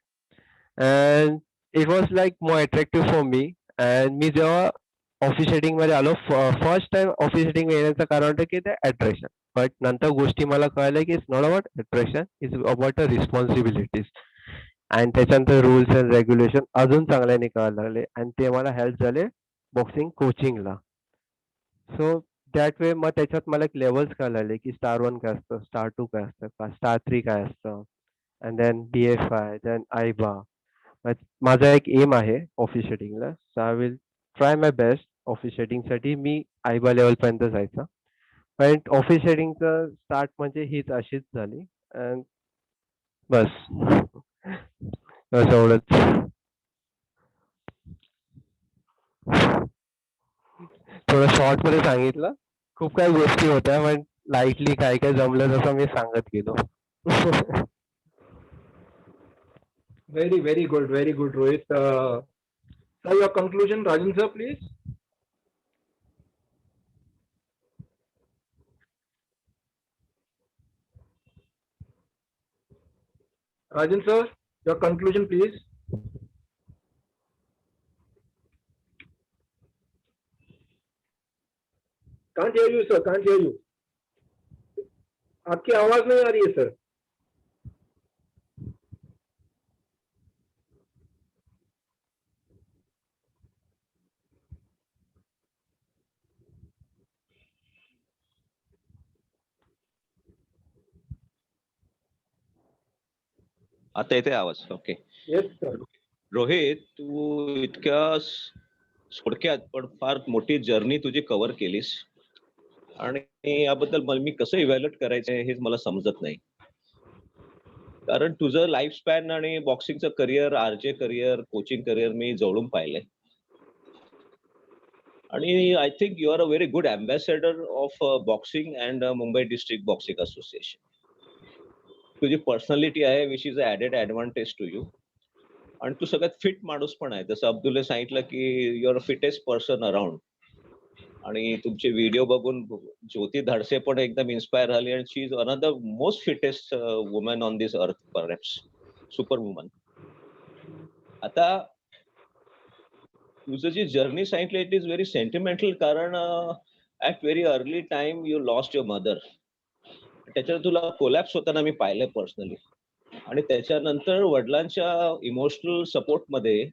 And it was like more attractive for me. And मी जेव्हा ऑफिशिएटिंग मध्ये आलो, फर्स्ट टाइम ऑफिशिएटिंग येण्याचं कारण होतं की ते अट्रॅक्शन. बट नंतर गोष्टी मला कळल्या की it's not about attraction, it's about a responsibilities. आणि त्याच्यानंतर रूल्स अँड रेग्युलेशन अजून चांगल्याने कळायला लागले आणि ते मला हेल्प झाले बॉक्सिंग कोचिंगला. सो दॅट वे मग त्याच्यात मला एक लेवल्स कळायला लागले की स्टार 1 काय असतं, स्टार 2 काय असतं, स्टार 3 काय असतं, and then DFI, then AIBA. माझा एक एम आहे ऑफिशिएटिंगला. So I will try my best. ऑफिशिएटिंगसाठी मी आयबा लेवलपर्यंत जायचा. पण ऑफिशिएटिंगचं स्टार्ट म्हणजे हीच अशीच झाली. अँड बस. बस एवढंच. थोडं शॉर्टमध्ये सांगितलं. खूप काही गोष्टी होत्या, पण लाईटली काय काय जमलं तसं मी सांगत गेलो. Very good, very good, Rohit. Sir, your conclusion, Rajan sir, please. Rajan sir, your conclusion, please. Can't hear you, sir. Can't hear you. आपकी आवाज नहीं आ रही है, सर. आता येते आवाज? ओके. Yes, sir. रोहित, तू इतक्या थोडक्यात पण फार मोठी जर्नी तुझी कव्हर केलीस आणि याबद्दल मी कसं इव्हॅल्युएट करायचं हेच मला समजत नाही. कारण तुझं लाईफ स्पॅन आणि बॉक्सिंगचं career, RJ career, coaching career मी जवळून पाहिलंय. आणि I think you are a very good ambassador of boxing and Mumbai district boxing association. तुझी पर्सनॅलिटी आहे which is a added advantage to you. आणि तू सगळ्यात फिट माणूस पण आहे. जसं अब्दुलने सांगितलं की you are a fittest person around. आणि तुमचे व्हिडिओ बघून ज्योती धाडसे पण एकदम इन्स्पायर झाली आणि she is one of the most fittest woman on this earth perhaps. Super woman. आता तुझं जी जर्नी सांगितली इट इज व्हेरी सेंटिमेंटल, कारण at very early time you lost your mother. त्याच्यावर तुला कोलॅप्स होताना मी पाहिलंय पर्सनली. आणि त्याच्यानंतर वडिलांच्या इमोशनल सपोर्ट मध्ये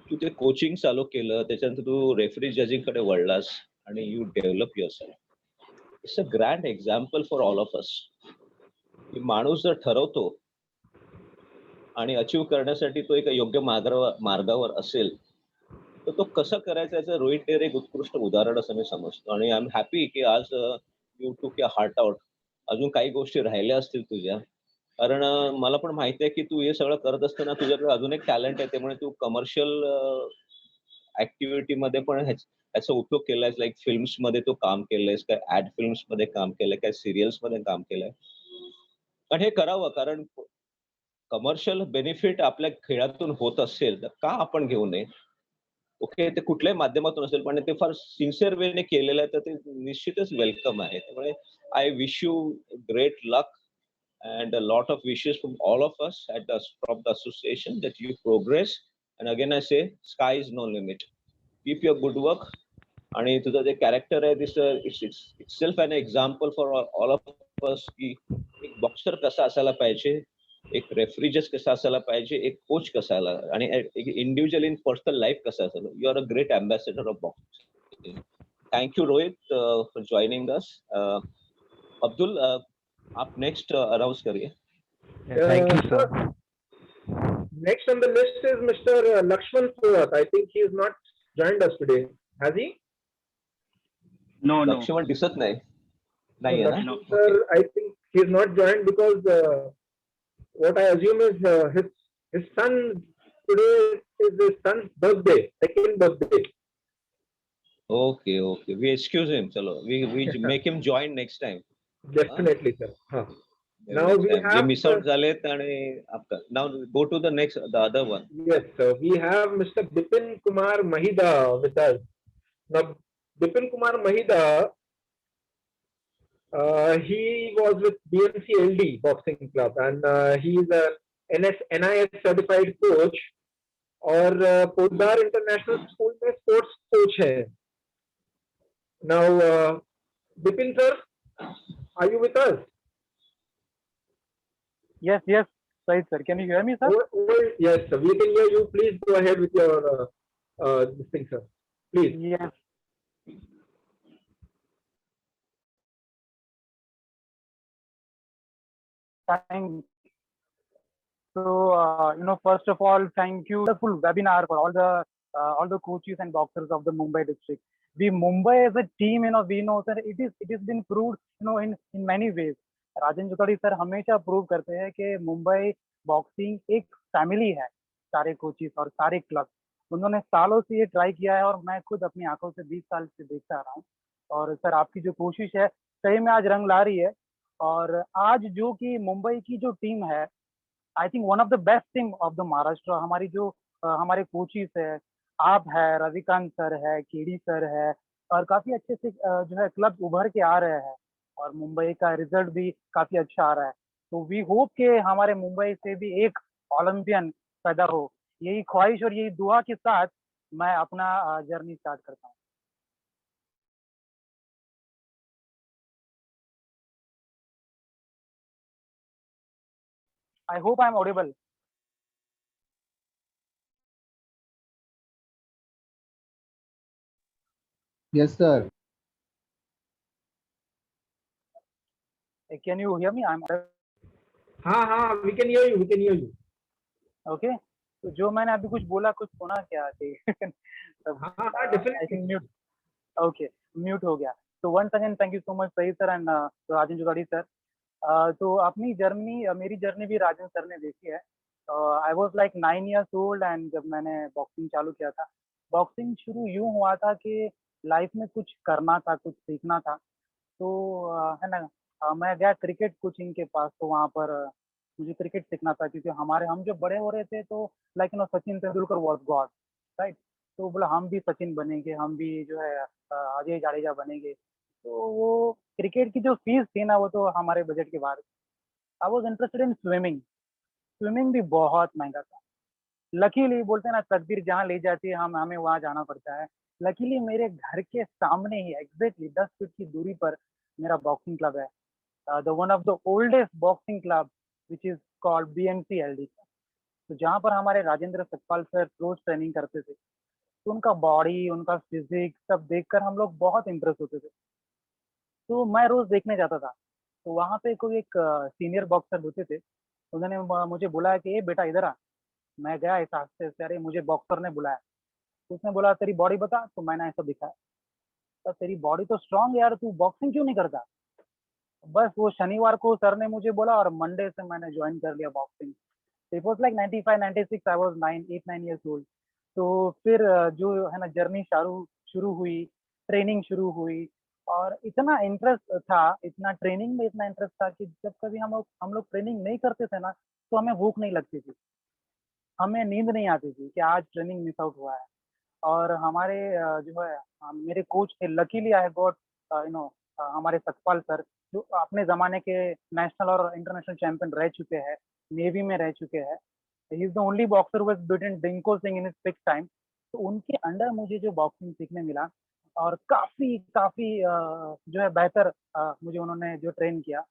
तू ते कोचिंग चालू केलं. त्याच्यानंतर तू रेफरी जजिंग कडे वळलास आणि you develop your self. It's a grand example for all of us. की माणूस जर ठरवतो आणि अचीव्ह करण्यासाठी तो एक योग्य मार्गावर असेल तर तो कसं करायचा याचं रोहित टेर एक उत्कृष्ट उदाहरण असं मी समजतो. आणि आय एम हॅपी की आज you took your heart out. अजून काही गोष्टी राहिल्या असतील तुझ्या, कारण मला पण माहिती आहे की तू हे सगळं करत असताना तुझ्याकडे अजून एक टॅलेंट आहे. त्यामुळे तू कमर्शियल ऍक्टिव्हिटी मध्ये पण याचा उपयोग केलाय. लाईक फिल्म्स मध्ये तू काम केलंयस, काय ऍड फिल्म्स मध्ये काम केलंय, काय सिरियल्स मध्ये काम केलंय. पण हे करावं, कारण कमर्शियल बेनिफिट आपल्या खेळातून होत असेल तर का आपण घेऊ नये. ओके, ते कुठल्याही माध्यमातून असेल पण ते फार सिन्सिअर वेने केलेलं आहे तर ते निश्चितच वेलकम आहे. त्यामुळे I wish you great luck and a lot of wishes from all of us from the association that you progress. And again I say sky is no limit. Keep your good work. आणि तुझं जे character आहे this it's itself an example for all of us की एक boxer कसा असायला पाहिजे, एक referee जज कसा असायला पाहिजे, एक कोच कसा आणि एक इंडिव्हिज्युअल इन पर्सनल लाईफ कसा असायला. You are a great ambassador of boxing. Thank you Rohit for joining us. Abdul, आप नेक्स्ट अनाउंस करिए. Yeah, thank you, Sir, sir. next on the list is Mr. Lakshman Purath. I think he is not joined us today. Has he? No, no. Lakshman दिसत नाही. No, नाही आहे ना? Lakshman sir, I think he is not joined because what I assume is his son today is his son's birthday, second birthday. Okay okay, we excuse him. चलो, we make him join next time. Definitely, sir. Huh. Now we जे have miss out झालेत आणि आपका now go to the next the other one. yes, sir. We have Mr. Bipin Kumar Mahida with us. Now, Bipin Kumar Mahida, he was with BMC LD Boxing Club and he is a NIS certified coach और Poddar international school में sports coach है. Now, Bipin sir, are you with us? Yes, yes, right, sir. Can you hear me, sir? Yes, sir. We can hear you. Please go ahead with your this thing, sir. Please. Yes. Thank. So, first of all, thank you for the full webinar for all the coaches and boxers of the Mumbai district. We Mumbai as a team, we know that it has been proved, in many ways. Rajan Jutadi sir हमेशा prove करते हैं कि Mumbai boxing एक family है, सारे coaches और सारे club. उन्होंने सालों से ये ट्राई किया है और मैं खुद अपनी आंखों से 20 साल से देखता आ रहा हूँ. और सर आपकी जो कोशिश है सही में आज रंग ला रही है. और आज जो कि मुंबई की जो टीम है, I think one of the best team of the Maharashtra. हमारी जो हमारे कोचेस है, आप है, रविकांत सर है, केडी सर है, और काफी अच्छे से जो है क्लब उभर के आ रहे हैं और मुंबई का रिजल्ट भी काफी अच्छा आ रहा है. तो वी होप के हमारे मुंबई से भी एक ओलंपियन पैदा हो. यही ख्वाहिश और यही दुआ के साथ मैं अपना जर्नी स्टार्ट करता हूँ. I hope I am audible. Yes, sir. Can you hear me? I'm हाँ, we can hear you. We can hear you. Okay, तो जो मैंने अभी कुछ बोला कुछ सुना क्या कि हाँ हाँ I definitely. Think mute, okay, mute हो गया। तो once again thank you so much सही sir and Rajan Jugadi sir. तो अपनी जर्नी मेरी जर्नी भी राजन सर ने देखी है। I was like 9 years old and जब मैंने बॉक्सिंग चालू किया था, बॉक्सिंग शुरू यूँ हुआ था कि लाइफ में कुछ करना था, कुछ सीखना था। तो है ना, मैं गया क्रिकेट कोचिंग के पास, तो वहाँ पर मुझे क्रिकेट सीखना था क्योंकि हमारे हम जब बड़े हो रहे थे तो like Sachin Tendulkar was God, right? तो बोला हम भी सचिन बनेंगे, हम भी जो है अजय जाडेजा बनेंगे। तो वो क्रिकेट की जो फीस थी ना वो तो हमारे बजट के बाहर। I was interested in swimming, swimming भी बहुत महँगा था। लकीली बोलते हैं ना तकदीर जहाँ ले जाती है हम हमें वहाँ जाना पड़ता है। लकीली मेरे घर के सामने ही एग्ज़ैक्टली 10 फीट की दूरी पर मेरा बॉक्सिंग क्लब है। The one of the oldest boxing club which is called BMC LD. तो जहाँ पर हमारे राजेंद्र सतपाल सर रोज़ ट्रेनिंग करते थे। तो उनका बॉडी, उनका फिज़िक सब देखकर हम लोग बहुत इम्प्रेस होते थे। तो मैं रोज़ देखने जाता था। तो वहाँ पे कोई एक सीनियर बॉक्सर होते थे। उन्होंने मुझे बुलाया कि, "ए बेटा इधर आ।" मैं गया ऐसा आस्ते-आस्ते, अरे मुझे बॉक्सर ने बुलाया। तो उसने बोला, "तेरी बॉडी बता।" तो मैंने ऐसा दिखाया। "तो तेरी बॉडी तो स्ट्रॉन्ग है यार, तू बॉक्सिंग क्यों नहीं करता?" बस वो शनिवार को सर ने मुझे बोला और मंडे से मैंने जॉइन कर लिया boxing. It was like 95, 96 I was 8-9 years old. तो फिर जो है ना जर्नी चालू शुरू हुई, ट्रेनिंग शुरू हुई और इतना इंटरेस्ट था, इतना ट्रेनिंग में इतना इंटरेस्ट था कि जब कभी हम लोग ट्रेनिंग नहीं करते थे ना, तो हमें भूख नहीं लगती थी। हमें नींद नहीं आती थी कि आज ट्रेनिंग मिस आउट हुआ है। और हमारे जो है मेरे कोच थे, लकीली आई गॉट हमारे सतपाल सर जो अपने ज़माने के नेशनल और इंटरनेशनल चैंपियन रह चुके हैं, नेवी में रह चुके हैं। He is the only boxer who has beaten Dingko Singh in his peak time. तो उनके अंडर मुझे जो बॉक्सिंग सीखने मिला और काफ़ी काफ़ी जो है बेहतर मुझे उन्होंने जो ट्रेन किया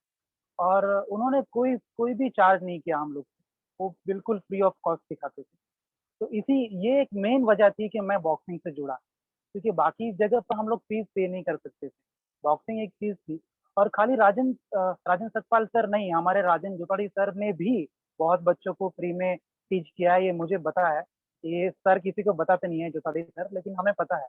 और उन्होंने कोई कोई भी चार्ज नहीं किया हम लोग से। वो बिल्कुल फ्री ऑफ कॉस्ट सिखाते थे। तो ये एक मेन वजह थी कि मैं बॉक्सिंग से जुड़ा, क्योंकि बाकी जगह पर हम लोग फीस पे नहीं कर सकते थे। बॉक्सिंग एक चीज़ थी और खाली राजन सतपाल सर नहीं, हमारे राजन जुटाड़ी सर ने भी बहुत बच्चों को फ्री में टीच किया है, ये मुझे पता है। ये सर किसी को बताते नहीं है जुटाड़ी सर, लेकिन हमें पता है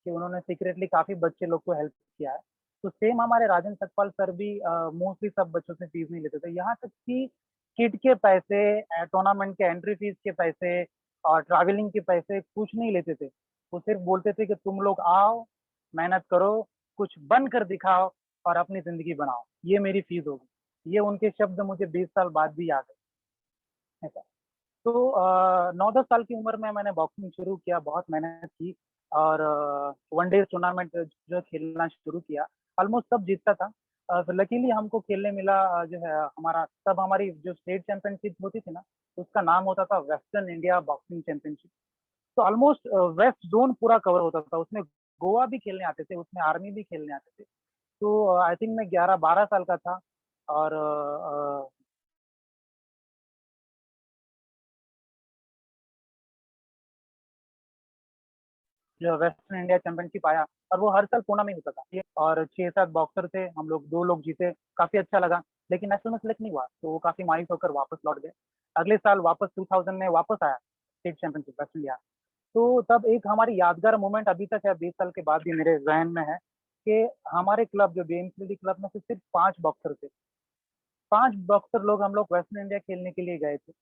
कि उन्होंने सीक्रेटली काफ़ी बच्चे लोग को हेल्प किया है। तो सेम हमारे राजन सतपाल सर भी मोस्टली सब बच्चों से फीस नहीं लेते थे। यहाँ तक कि किट के पैसे, टूर्नामेंट के एंट्री फीस के पैसे और ट्रैवलिंग के पैसे कुछ नहीं लेते थे। वो सिर्फ़ बोलते थे कि तुम लोग आओ, मेहनत करो, कुछ बन कर दिखाओ और अपनी ज़िंदगी बनाओ। ये मेरी फ़ीस होगी। ये उनके शब्द मुझे 20 साल बाद भी याद है, ऐसा। तो 9-10 साल की उम्र में मैंने बॉक्सिंग शुरू किया, बहुत मेहनत की और वन डे टूर्नामेंट जो खेलना शुरू किया, ऑलमोस्ट सब जीतता था। तो लकीली हमको खेलने मिला जो है हमारा तब हमारी जो स्टेट चैंपियनशिप होती थी ना, उसका नाम होता था वेस्टर्न इंडिया बॉक्सिंग चैंपियनशिप। तो ऑलमोस्ट वेस्ट ज़ोन पूरा कवर होता था, उसमें गोवा भी खेलने आते थे, उसमें आर्मी भी खेलने आते थे। तो आई थिंक मैं 11-12 साल का था और जो वेस्टर्न इंडिया चैंपियनशिप आया और वो हर साल पुणे में होता था। ये और 6-7 बॉक्सर थे, हम लोग 2 लोग जीते, काफ़ी अच्छा लगा, लेकिन नेशनल में सेलेक्ट नहीं हुआ, तो वो काफ़ी मायूस होकर वापस लौट गए। अगले साल वापस 2000 में वापस आया स्टेट चैंपियनशिप वेस्ट इंडिया। तो तब एक हमारी यादगार मोमेंट अभी तक है 20 साल के बाद भी मेरे ज़हन में है कि हमारे क्लब जो बीएमसीडी क्लब में से सिर्फ 5 बॉक्सर थे। 5 बॉक्सर लोग हम लोग वेस्टर्न इंडिया खेलने के लिए गए थे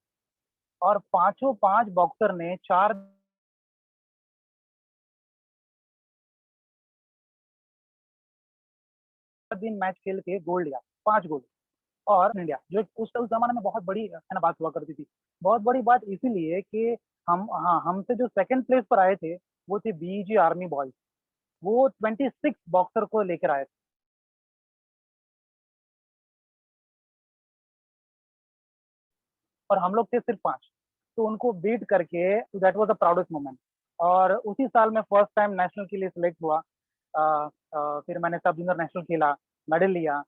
और पाँचों 5 बॉक्सर ने 4 दिन मैच खेल के गोल्ड लिया, 5 गोल्ड। और इंडिया जो उस ज़माने में बहुत बड़ी है ना बात हुआ करती थी। बहुत बड़ी बात इसीलिए कि हमसे जो 2nd प्लेस पर आए थे, वो थे बीईजी आर्मी बॉयज़। वो 26 बॉक्सर को लेकर आए थे और हम लोग थे सिर्फ 5। तो उनको बीट करके that was the proudest moment. और उसी साल मैं फर्स्ट टाइम नेशनल के लिए सिलेक्ट हुआ। फिर मैंने सब जूनियर नेशनल खेला, मेडल लिया।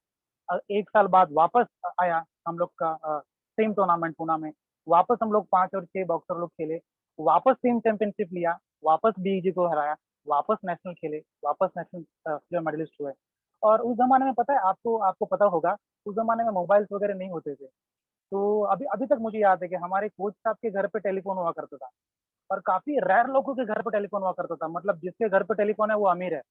1 साल बाद वापस आया हम लोग का सेम टूर्नामेंट पुणे में। वापस हम लोग 5 और 6 बॉक्सर लोग खेले, वापस टीम चैंपियनशिप लिया, वापस बीईजी को हराया, वापस नेशनल खेले, वापस नेशनल जो मेडलिस्ट हुए। और उस ज़माने में पता है आपको आपको पता होगा, उस ज़माने में मोबाइल्स वगैरह नहीं होते थे। तो अभी अभी तक मुझे याद है कि हमारे कोच साहब के घर पे टेलीफोन हुआ करता था, और काफी रेयर लोगों के घर पे टेलीफोन हुआ करता था, मतलब जिसके घर पे टेलीफोन है वो अमीर है।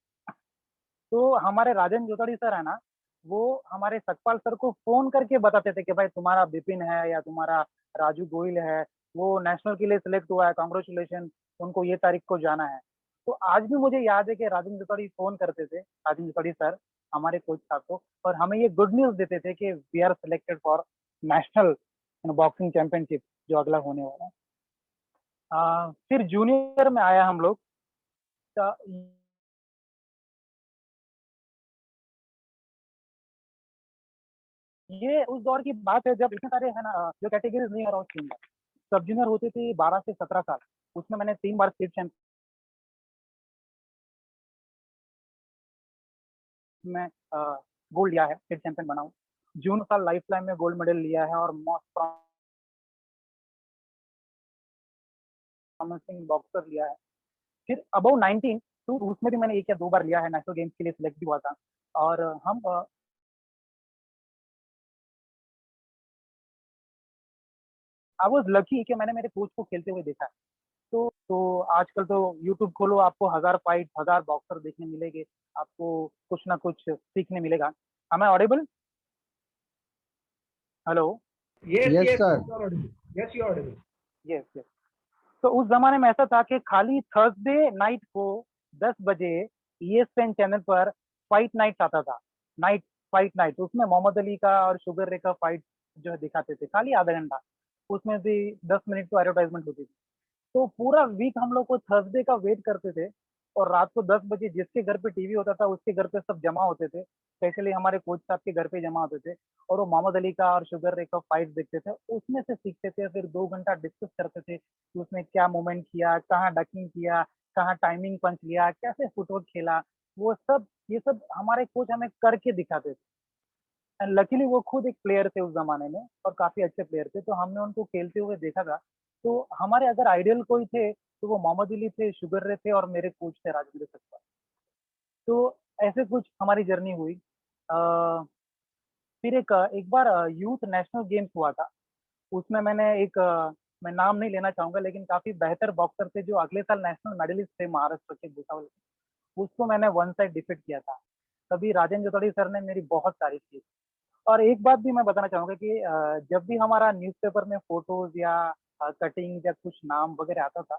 तो हमारे राजन जोताड़ी सर है ना, वो हमारे सतपाल सर को फ़ोन करके बताते थे कि भाई तुम्हारा बिपिन है या तुम्हारा राजू गोयल है, वो नेशनल के लिए सिलेक्ट हुआ है, कांग्रेचुलेशन, उनको ये तारीख को जाना है। तो आज भी मुझे याद है कि राजन जोताड़ी फ़ोन करते थे, राजन जोताड़ी सर, हमारे कोच साहब को, और हमें ये गुड न्यूज़ देते थे कि we are selected for national boxing championship जो अगला होने वाला है। फिर जूनियर में आया हम लोग, तो ये उस दौर की बात है जब इतने सारे है ना जो कैटेगरीज नहीं और टीम में सब जूनियर होते थे 12 से 17 साल, उसमें मैंने 3 बार स्टेट चैंपियन में गोल्ड लिया है, स्टेट चैंपियन बना हूँ। जून साल लाइफ लाइन में गोल्ड मेडल लिया है और मोस्ट प्रॉमिसिंग बॉक्सर लिया है। फिर अबव 19 तो उसमें भी मैंने 1 या 2 बार लिया है, नेशनल गेम्स के लिए सिलेक्ट भी हुआ था। और हम आई वाज लकी कि मैंने मेरे कोच को खेलते हुए देखा है। तो आजकल तो यूट्यूब खोलो, आपको 1000 फाइट, 1000 बॉक्सर देखने मिलेंगे, आपको कुछ ना कुछ सीखने मिलेगा। Am I audible? Hello? Yes, Yes, yes, sir. you are audible. Yes, you are audible. Yes, yes. तो उस ज़माने में ऐसा था कि खाली थर्सडे नाइट को 10 बजे ईएसपीएन चैनल पर फाइट नाइट्स आता था। नाइट फाइट नाइट, उसमें मोहम्मद अली का और शुगर रे का फाइट जो है दिखाते थे, खाली आधा घंटा। उसमें भी 10 मिनट की एडवर्टाइजमेंट होती थी। तो पूरा वीक हम लोग को थर्सडे का वेट करते थे, और रात को 10 बजे जिसके घर पे टीवी होता था उसके घर पे सब जमा होते थे, स्पेशली हमारे कोच साहब के घर पे जमा होते थे, और वो मोहम्मद अली का और शुगर रे का फाइट देखते थे, उसमें से सीखते थे। फिर 2 घंटा डिस्कस करते थे कि उसमें क्या मूवमेंट किया, कहाँ डकिंग किया, कहाँ टाइमिंग पंच लिया, कैसे फुटवर्क खेला, वो सब ये सब हमारे कोच हमें करके दिखाते थे। एंड लकीली वो खुद एक प्लेयर थे उस ज़माने में, और काफ़ी अच्छे प्लेयर थे, तो हमने उनको खेलते हुए देखा था। तो हमारे अगर आइडल कोई थे, तो वो मोहम्मद अली थे, शुगर रे थे, और मेरे कोच थे राजेंद्र सचवाल। तो ऐसे कुछ हमारी जर्नी हुई। फिर एक बार यूथ नेशनल गेम्स हुआ था, उसमें मैंने मैं नाम नहीं लेना चाहूँगा, लेकिन काफ़ी बेहतर बॉक्सर थे जो अगले साल नेशनल मेडलिस्ट थे महाराष्ट्र के भुसावल, उसको मैंने वन साइड डिफीट किया था। तभी राजेंद्र जोताड़ी सर ने मेरी बहुत तारीफ की। और एक बात भी मैं बताना चाहूँगा कि जब भी हमारा न्यूज़पेपर में फ़ोटोज़ या कटिंग या कुछ नाम वगैरह आता था,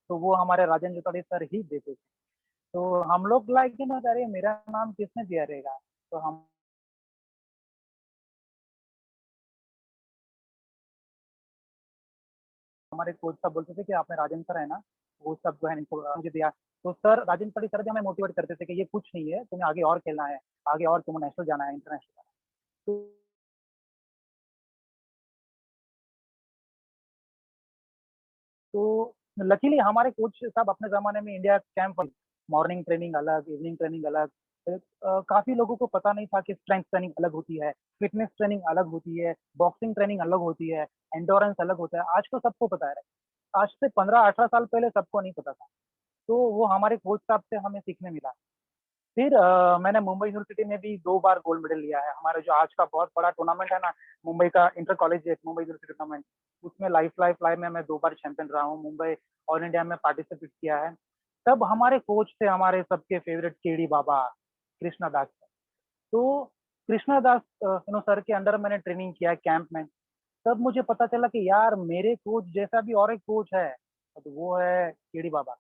तो वो हमारे राजेंद्र जोताड़ी सर ही देते थे। तो हम लोग लाइक यू नो अरे मेरा नाम किसने दिया रहेगा? तो हम हमारे कोच साहब बोलते थे कि आपने राजेंद्र सर है ना, वो सब जो है इनको मुझे दिया। तो सर राजेंद्र जोताड़ी सर भी हमें मोटिवेट करते थे कि ये कुछ नहीं है, तुम्हें आगे और खेलना है, आगे और तुम्हें नेशनल जाना है, इंटरनेशनल जाना है। तो लकीली हमारे कोच साहब अपने ज़माने में इंडिया कैंप, मॉर्निंग ट्रेनिंग अलग, इवनिंग ट्रेनिंग अलग। काफ़ी लोगों को पता नहीं था कि स्ट्रेंथ ट्रेनिंग अलग होती है, फिटनेस ट्रेनिंग अलग होती है, बॉक्सिंग ट्रेनिंग अलग होती है, एंडोरेंस अलग होता है। आज तो सबको पता है। आज से 15-18 साल पहले सबको नहीं पता था। तो वो हमारे कोच साहब से हमें सीखने मिला। फिर मैंने मुंबई यूनिवर्सिटी में भी 2 बार गोल्ड मेडल लिया है। हमारा जो आज का बहुत बड़ा टूर्नामेंट है ना, मुंबई का inter college Mumbai university tournament, उसमें लाइफ में मैं 2 बार चैंपियन रहा हूँ। मुंबई ऑल इंडिया में पार्टिसिपेट किया है। तब हमारे कोच थे हमारे सबके फेवरेट केडी बाबा, कृष्णा दास। तो कृष्णा दास सर के अंडर मैंने ट्रेनिंग किया है कैंप में। तब मुझे पता चला कि यार मेरे कोच जैसा भी और एक कोच है, तो वो है केडी बाबा।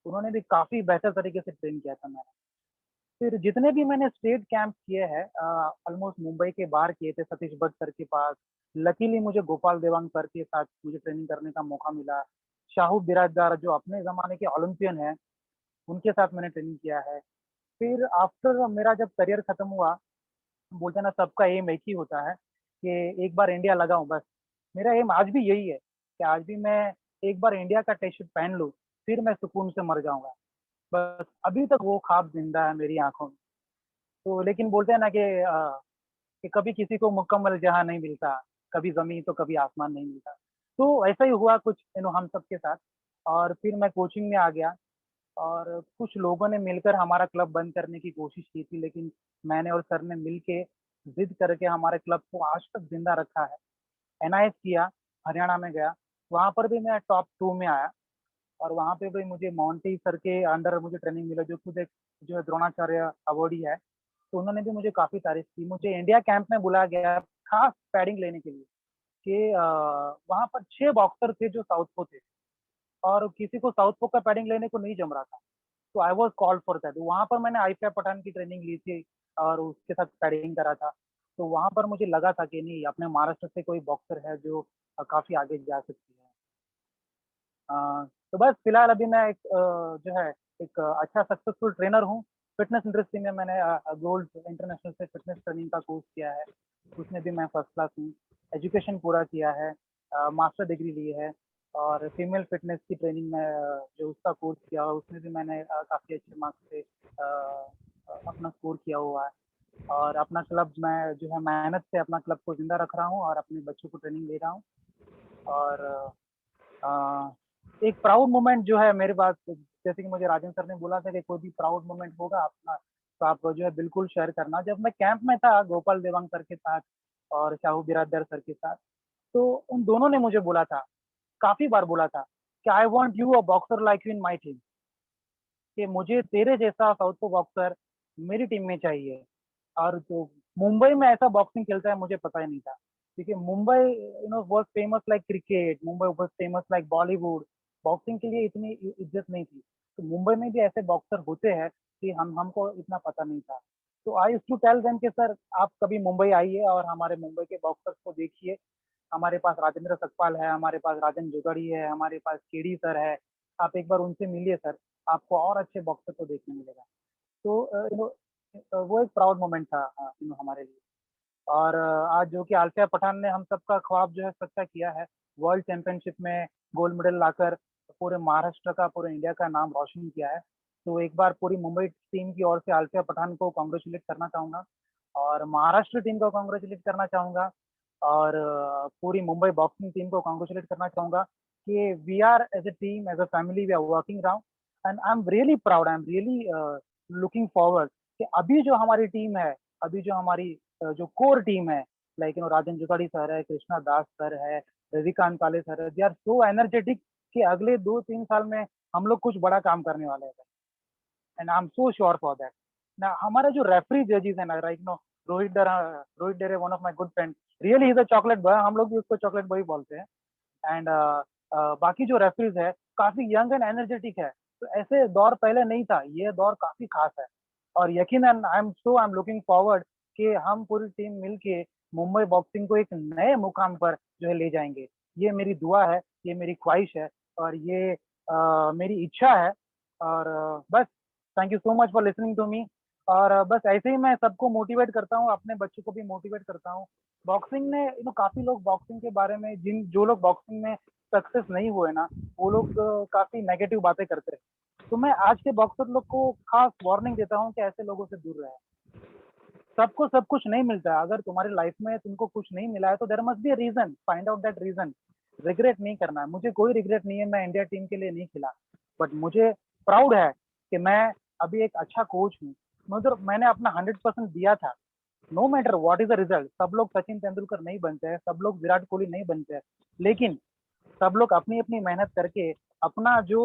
उन्होंने भी काफ़ी बेहतर तरीके से ट्रेन किया था मैंने। फिर जितने भी मैंने स्टेट कैंप किए हैं, ऑलमोस्ट मुंबई के बाहर किए थे, सतीश भट्ट सर के पास। लकीली मुझे गोपाल देवांग सर के साथ मुझे ट्रेनिंग करने का मौका मिला। शाहू बिराजदार जो अपने ज़माने के ओलंपियन हैं, उनके साथ मैंने ट्रेनिंग किया है। फिर आफ्टर मेरा जब करियर खत्म हुआ, बोलते हैं ना सबका एम एक ही होता है कि एक बार इंडिया लगाऊँ बस। मेरा एम आज भी यही है कि आज भी मैं एक बार इंडिया का टी शर्ट पहन लूँ, फिर मैं सुकून से मर जाऊँगा। बस अभी तक वो ख्वाब ज़िंदा है मेरी आँखों में। तो लेकिन बोलते हैं ना कि कभी किसी को मुकम्मल जहाँ नहीं मिलता, कभी ज़मीन तो कभी आसमान नहीं मिलता। तो ऐसा ही हुआ कुछ हम सबके साथ, और फिर मैं कोचिंग में आ गया, और कुछ लोगों ने मिलकर हमारा क्लब बंद करने की कोशिश की थी, लेकिन मैंने और सर ने मिल के ज़िद करके हमारे क्लब को आज तक ज़िंदा रखा है। NIS किया, हरियाणा में गया, वहाँ पर भी मैं टॉप 2 में आया और वहाँ पे भी मुझे मोंटी सर के अंडर मुझे ट्रेनिंग मिला, जो खुद एक जो है द्रोणाचार्य अवॉर्डी है। तो उन्होंने भी मुझे काफ़ी तारीफ़ की। मुझे इंडिया कैंप में बुलाया गया खास पैडिंग लेने के लिए कि वहाँ पर 6 बॉक्सर थे जो साउथपो थे और किसी को साउथपो का पैडिंग लेने को नहीं जम रहा था। तो I was called for that. वहाँ पर मैंने आइफा पठान की ट्रेनिंग ली थी और उसके साथ पैडिंग करा था। तो वहाँ पर मुझे लगा था कि नहीं, अपने महाराष्ट्र से कोई बॉक्सर है जो काफ़ी आगे जा सकती है। तो बस फिलहाल अभी मैं एक जो है एक अच्छा सक्सेसफुल ट्रेनर हूँ। फिटनेस इंडस्ट्री में मैंने गोल्ड इंटरनेशनल से फिटनेस ट्रेनिंग का कोर्स किया है, उसमें भी मैं फर्स्ट क्लास हूँ। एजुकेशन पूरा किया है, मास्टर डिग्री ली है और फीमेल फिटनेस की ट्रेनिंग में जो उसका कोर्स किया हुआ उसमें भी मैंने काफ़ी अच्छे मार्क्स से अपना स्कोर किया हुआ है। और अपना क्लब मैं जो है मेहनत से अपना क्लब को ज़िंदा रख रहा हूँ और अपने बच्चों को ट्रेनिंग दे रहा हूँ। और अ, एक प्राउड मोमेंट जो है मेरे पास, जैसे कि मुझे राजन सर ने बोला था कि कोई भी प्राउड मोमेंट होगा अपना तो आप जो है बिल्कुल शेयर करना। जब मैं कैंप में था गोपाल देवांग सर के साथ और शाहू बिरादर सर के साथ, तो उन दोनों ने मुझे बोला था, काफ़ी बार बोला था कि I want you a boxer like you in my team, कि मुझे तेरे जैसा साउथपो बॉक्सर मेरी टीम में चाहिए। और जो मुंबई में ऐसा बॉक्सिंग खेलता है मुझे पता ही नहीं था, क्योंकि Mumbai was famous like cricket, Mumbai was famous like Bollywood. Boxing के लिए इतनी इज्जत नहीं थी, तो मुंबई में भी ऐसे बॉक्सर होते हैं कि हमको इतना पता नहीं था। तो I used to tell them कि सर आप कभी मुंबई आइए और हमारे मुंबई के बॉक्सर्स को देखिए। हमारे पास राजेंद्र सकपाल है, हमारे पास राजन जुगाड़ी है, हमारे पास केडी सर है, आप एक बार उनसे मिलिए सर, आपको और अच्छे बॉक्सर को देखने मिलेगा। तो वो एक प्राउड मोमेंट था हमारे लिए। और आज जो कि आलफिया पठान ने हम सबका ख्वाब जो है सच्चा किया है, वर्ल्ड चैंपियनशिप में गोल्ड मेडल लाकर पूरे महाराष्ट्र का, पूरे इंडिया का नाम रोशन किया है। तो एक बार पूरी मुंबई टीम की ओर से आलफिया पठान को कांग्रेचुलेट करना चाहूँगा और महाराष्ट्र टीम को कांग्रेचुलेट करना चाहूँगा और पूरी मुंबई बॉक्सिंग टीम को कांग्रेचुलेट करना चाहूँगा कि we are as a team, as a family we are working now and I am really proud, I am really looking forward कि अभी जो हमारी टीम है, अभी जो हमारी जो कोर टीम है, लाइक राजन जुगाड़ी सर है, कृष्णा दास सर है, रविकांत काले सर है, दे आर सो एनर्जेटिक कि अगले 2-3 साल में हम लोग कुछ बड़ा काम करने वाले हैं and I am so sure for that. ना हमारे जो रेफरी जजेस है ना, राइट नो, रोहित डेरे one of my good friend, really is a chocolate boy, हम लोग भी उसको चॉकलेट बॉय बोलते हैं। एंड बाकी जो रेफरीज है काफी यंग एंड एनर्जेटिक है। तो ऐसे दौर पहले नहीं था, ये दौर काफी खास है और यकीनन आई एम लुकिंग फॉरवर्ड कि हम पूरी टीम मिलके मुंबई बॉक्सिंग को एक नए मुकाम पर जो है ले जाएंगे। ये मेरी दुआ है, ये मेरी ख्वाहिश है और ये मेरी इच्छा है। और बस thank you so much for listening to me. और बस ऐसे ही मैं सबको मोटिवेट करता हूँ, अपने बच्चों को भी मोटिवेट करता हूँ। बॉक्सिंग ने काफी लोग बॉक्सिंग के बारे में, जो लोग बॉक्सिंग में सक्सेस नहीं हुए ना, वो लोग काफी नेगेटिव बातें करते हैं। तो मैं आज के बॉक्सर लोग को खास वार्निंग देता हूँ कि ऐसे लोगों से दूर रहे। सबको सब कुछ नहीं मिलता है, अगर तुम्हारी लाइफ में तुमको कुछ नहीं मिला है तो there must be a reason, find out that reason. Regret नहीं करना है, मुझे कोई रिग्रेट नहीं है, मैं इंडिया टीम के लिए नहीं खेला, बट मुझे प्राउड है कि मैं अभी एक अच्छा कोच हूँ। मैंने अपना 100% दिया था। No matter what is the result, सब लोग सचिन तेंदुलकर नहीं बनते हैं, सब लोग विराट कोहली नहीं बनते हैं, लेकिन सब लोग अपनी अपनी मेहनत करके अपना जो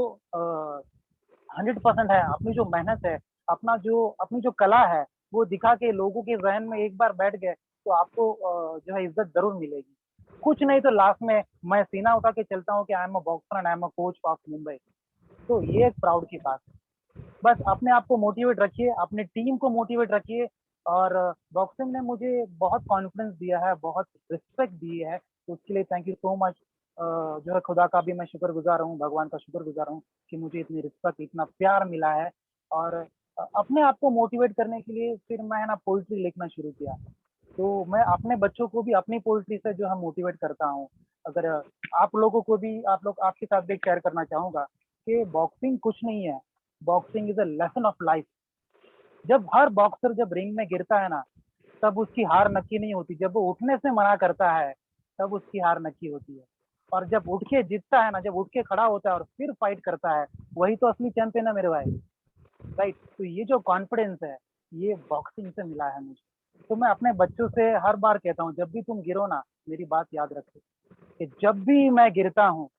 100% है, अपनी जो मेहनत है, अपनी जो कला है, वो दिखा के लोगों के जहन में एक बार बैठ गए तो आपको जो है इज्जत जरूर मिलेगी। कुछ नहीं तो लास्ट में मैं सीना उठा के चलता हूँ कि I am a boxer and I am a coach of Mumbai. तो ये एक प्राउड की बात है। बस अपने आप को मोटिवेट रखिए, अपनी टीम को मोटिवेट रखिए। और बॉक्सिंग ने मुझे बहुत कॉन्फिडेंस दिया है, बहुत रिस्पेक्ट दी है, तो उसके लिए थैंक यू सो मच। जो है खुदा का भी मैं शुक्रगुजार हूँ, भगवान का शुक्रगुजार हूँ कि मुझे इतनी रिस्पेक्ट, इतना प्यार मिला है। और अपने आप को मोटिवेट करने के लिए फिर मैं ना पोइट्री लिखना शुरू किया। तो मैं अपने बच्चों को भी अपनी पोइट्री से जो है मोटिवेट करता हूँ। अगर आप लोगों को भी, आप लोग आपके साथ भी शेयर करना चाहूँगा कि बॉक्सिंग कुछ नहीं है, boxing is a lesson of life. जब हर बॉक्सर जब रिंग में गिरता है ना, तब उसकी हार नक्की नहीं होती, जब वो उठने से मना करता है तब उसकी हार नक्की होती है। और जब उठ के जीतता है ना, जब उठ के खड़ा होता है और फिर फाइट करता है, वही तो असली चैंपियन है मेरे भाई। राइट, तो ये जो कॉन्फिडेंस है, ये बॉक्सिंग से मिला है मुझे। तो मैं अपने बच्चों से हर बार कहता हूँ, जब भी तुम गिरो ना, मेरी बात याद रखें कि जब भी मैं गिरता हूँ,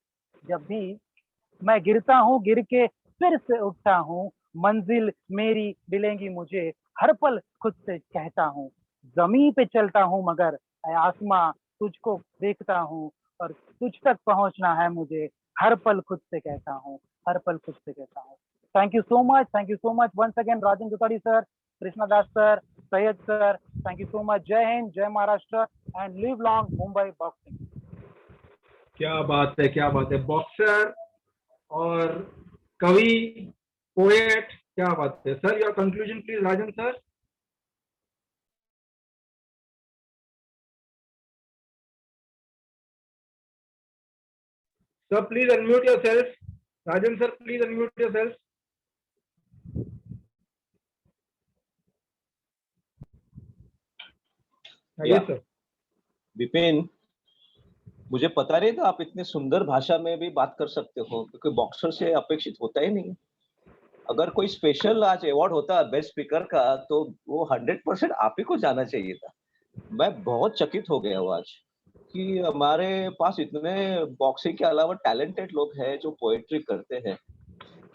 गिर के फिर से उठता हूँ, मंजिल मेरी मिलेंगी मुझे, हर पल खुद से कहता हूँ। जमीन पे चलता हूँ मगर ऐ आसमां तुझको देखता हूँ, और तुझ तक पहुंचना है मुझे, हर पल खुद से कहता हूँ, हर पल खुद से कहता हूँ। Thank you so much once again Rajan Jutadi sir, Krishna Das sir, Syed sir, thank you so much. जय हिंद, जय Maharashtra, and live long Mumbai boxing. क्या बात है, क्या बात है। बॉक्सर और कवि, पोएट, क्या बात है sir. Your conclusion please Rajan sir. Sir, please unmute yourself. Rajan sir, please unmute yourself. Yes, sir. Vipin, मुझे पता नहीं था आप इतने सुंदर भाषा में भी बात कर सकते हो, क्योंकि बॉक्सर से अपेक्षित होता ही नहीं। अगर कोई स्पेशल आज अवार्ड होता बेस्ट स्पीकर का, तो वो 100% आप ही को जाना चाहिए था। मैं बहुत चकित हो गया हूँ आज कि हमारे पास इतने बॉक्सिंग के अलावा टैलेंटेड लोग हैं जो पोएट्री करते हैं।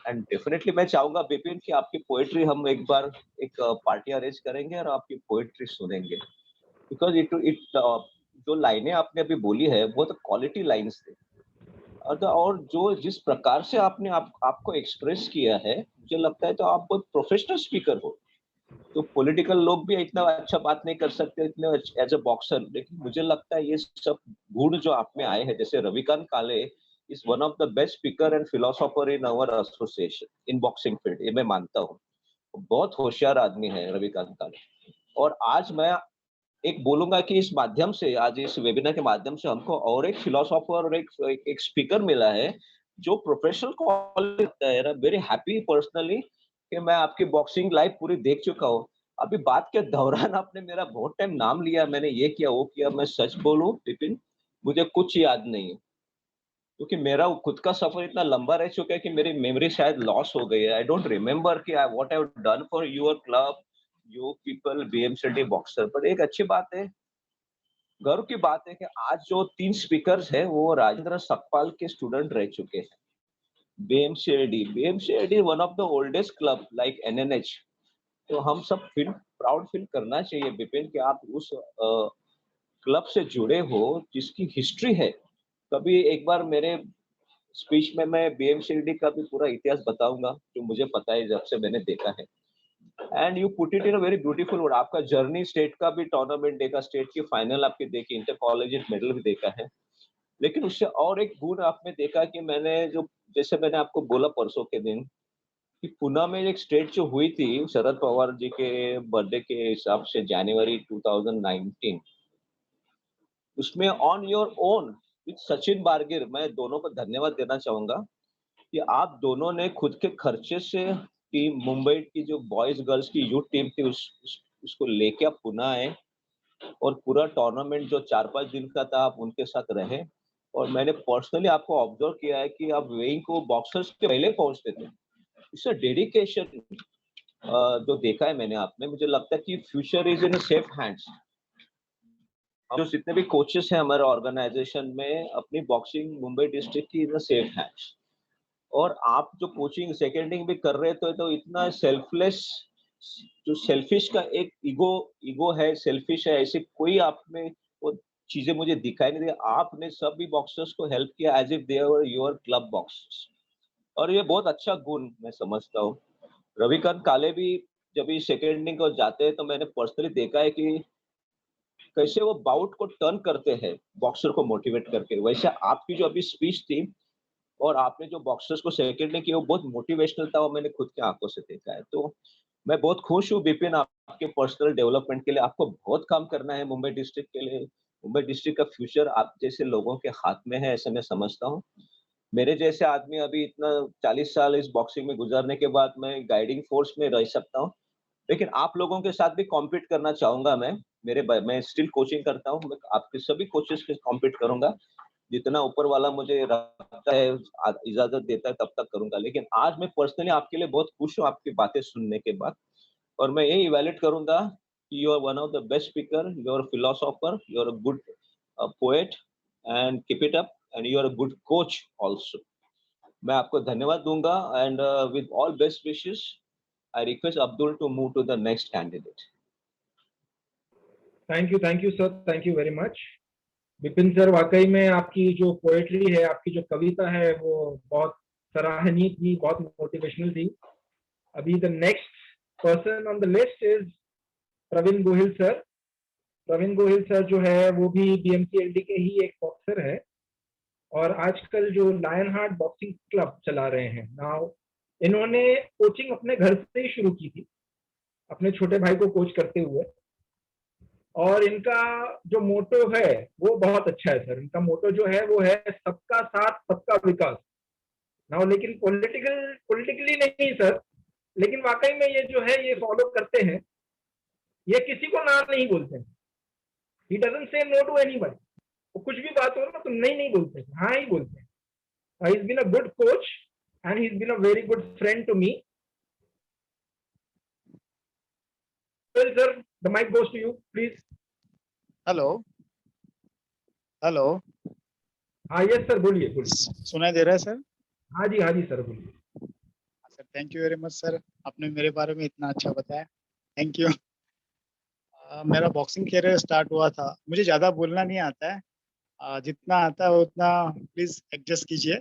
एंड डेफिनेटली मैं चाहूंगा विपिन कि आपकी पोएट्री हम एक बार एक पार्टी अरेंज करेंगे और आपकी पोएट्री सुनेंगे, बिकॉज इट जो लाइनें आपने अभी बोली है वो तो क्वालिटी लाइन्स थे। और जो जिस प्रकार से आपने आपको एक्सप्रेस किया है, मुझे लगता है तो आप बहुत प्रोफेशनल स्पीकर हो। तो पॉलिटिकल लोग भी इतना अच्छा बात नहीं कर सकते इतने एज अ बॉक्सर, लेकिन मुझे लगता है ये सब गुण जो आप में आए हैं, जैसे Ravikant Kale is one of the best speaker and philosopher in our association in boxing field, ये मैं मानता हूँ। बहुत होशियार आदमी है रविकांत काले। और आज मैं एक बोलूंगा कि इस माध्यम से, आज इस वेबिनार के माध्यम से हमको और एक फिलोसोफर और एक स्पीकर मिला है जो प्रोफेशनल क्वालिटी है। वेरी हैप्पी पर्सनली कि मैं आपकी बॉक्सिंग लाइव पूरी देख चुका हूँ। अभी बात के दौरान आपने मेरा बहुत टाइम नाम लिया, मैंने ये किया वो किया। मैं सच बोलूं विपिन, मुझे कुछ याद नहीं है, क्योंकि मेरा खुद का सफर इतना लंबा रह चुका है कि मेरी मेमोरी शायद लॉस हो गई है। आई डोंट रिमेम्बर कि I what I have done for your club, you people, BMCD boxer. पर एक अच्छी बात है, गर्व की बात है कि आज जो 3 स्पीकर्स हैं वो राजेंद्र सकपाल के स्टूडेंट रह चुके हैं। BMCD one of the oldest club like NNH. तो हम सब फील प्राउड फील करना चाहिए विपिन कि आप उस क्लब से जुड़े हो जिसकी हिस्ट्री है। कभी एक बार मेरे स्पीच में मैं बीएमसीडी का भी पूरा इतिहास बताऊंगा जो मुझे पता है जब से मैंने देखा है। And you put it in a very beautiful word. आपका जर्नी स्टेट का भी टूर्नामेंट देखा, स्टेट की फाइनल आपकी देखी, इंटर कॉलेज मेडल भी देखा है। लेकिन उससे और एक गुण आपने देखा कि मैंने जो, जैसे मैंने आपको बोला परसों के दिन कि पुणे में एक स्टेट जो हुई थी शरद पवार जी के बर्थडे के हिसाब से जनवरी 2019, उसमें on your own with Sachin Bargir, मैं दोनों को धन्यवाद देना चाहूंगा कि आप दोनों ने खुद के खर्चे से टीम मुंबई की जो बॉयज गर्ल्स की यूथ टीम थी उसको लेके आप पुणे आए, और पूरा टूर्नामेंट जो 4-5 दिन का था आप उनके साथ रहे। और मैंने पर्सनली आपको ऑब्जर्व किया है कि आप वेइंग को बॉक्सर्स के पहले पहुंचते थे। इससे डेडिकेशन जो देखा है मैंने आप में, मुझे लगता है कि future is in safe hands. जो जितने भी कोचेस हैं हमारे ऑर्गेनाइजेशन में, अपनी बॉक्सिंग मुंबई डिस्ट्रिक्ट की इन सेफ हैंड्स। और आप जो कोचिंग सेकेंडिंग भी कर रहे थे, तो इतना सेल्फलेस, जो सेल्फिश का एक ईगो है, सेल्फिश है, ऐसे कोई आप में वो चीजें मुझे दिखाई नहीं दी। आपने सभी बॉक्सर्स को हेल्प किया as if they were your club boxers, और ये बहुत अच्छा गुण मैं समझता हूँ। रविकांत काले भी जब ये सेकेंडिंग को जाते हैं तो मैंने पर्सनली देखा है कि कैसे वो बाउट को टर्न करते हैं बॉक्सर को मोटिवेट करके। वैसे आपकी जो अभी स्पीच थी और आपने जो बॉक्सर्स को सेकंड ने किया वो बहुत मोटिवेशनल था, और मैंने खुद की आंखों से देखा है। तो मैं बहुत खुश हूँ विपिन आपके पर्सनल डेवलपमेंट के लिए। आपको बहुत काम करना है मुंबई डिस्ट्रिक्ट के लिए। मुंबई डिस्ट्रिक्ट का फ्यूचर आप जैसे लोगों के हाथ में है, ऐसे मैं समझता हूँ। मेरे जैसे आदमी अभी इतना 40 साल इस बॉक्सिंग में गुजारने के बाद मैं गाइडिंग फोर्स में रह सकता हूँ, लेकिन आप लोगों के साथ भी कॉम्पीट करना चाहूंगा। मैं स्टिल कोचिंग करता हूँ, मैं आपके सभी कोचेस के कॉम्पीट करूंगा। जितना ऊपर वाला मुझे रखता है, इजाजत देता है, तब तक करूंगा। लेकिन आज मैं पर्सनली आपके लिए बहुत खुश हूँ आपकी बातें सुनने के बाद, और मैं यही इवैल्यूएट करूंगा कि you are one of the best speaker, you are philosopher, you are a good a poet, and keep it up. And you are a good coach also. मैं आपको धन्यवाद दूंगा and with all best wishes, I request Abdul to move to the next candidate. Thank you sir, thank you very much. Vipin sir, वाकई में आपकी जो poetry है, आपकी जो कविता है, वो बहुत सराहनीय थी, बहुत मोटिवेशनल थी। अभी the next person on the list is Praveen Gohil sir. Praveen Gohil sir जो है वो भी बीएमसीएलडी के ही एक बॉक्सर है और आजकल जो लायन हार्ट बॉक्सिंग क्लब चला रहे हैं। नाउ इन्होंने कोचिंग अपने घर से ही शुरू की थी, अपने छोटे भाई को कोच करते हुए, और इनका जो मोटो है वो बहुत अच्छा है सर। इनका मोटो जो है वो है सबका साथ सबका विकास। नाउ लेकिन पॉलिटिकली नहीं सर, लेकिन वाकई में ये जो है ये फॉलो करते हैं। ये किसी को ना नहीं बोलते हैं। He doesn't say no to anybody. वो कुछ भी बात हो ना तो नहीं बोलते हैं, हाँ ही बोलते हैं। He is been a good coach and he is been a very good friend to me. Well sir, the mic goes to you please. Hello hello, हाँ यस सर, बोलिए बोलिए। सुनाई दे रहा है सर? हाँ जी सर, बोलिए। Sir thank you very much sir, आपने मेरे बारे में इतना अच्छा बताया, थैंक यू। मेरा बॉक्सिंग करियर स्टार्ट हुआ था, मुझे ज़्यादा बोलना नहीं आता है, जितना आता है उतना प्लीज़ एडजस्ट कीजिए।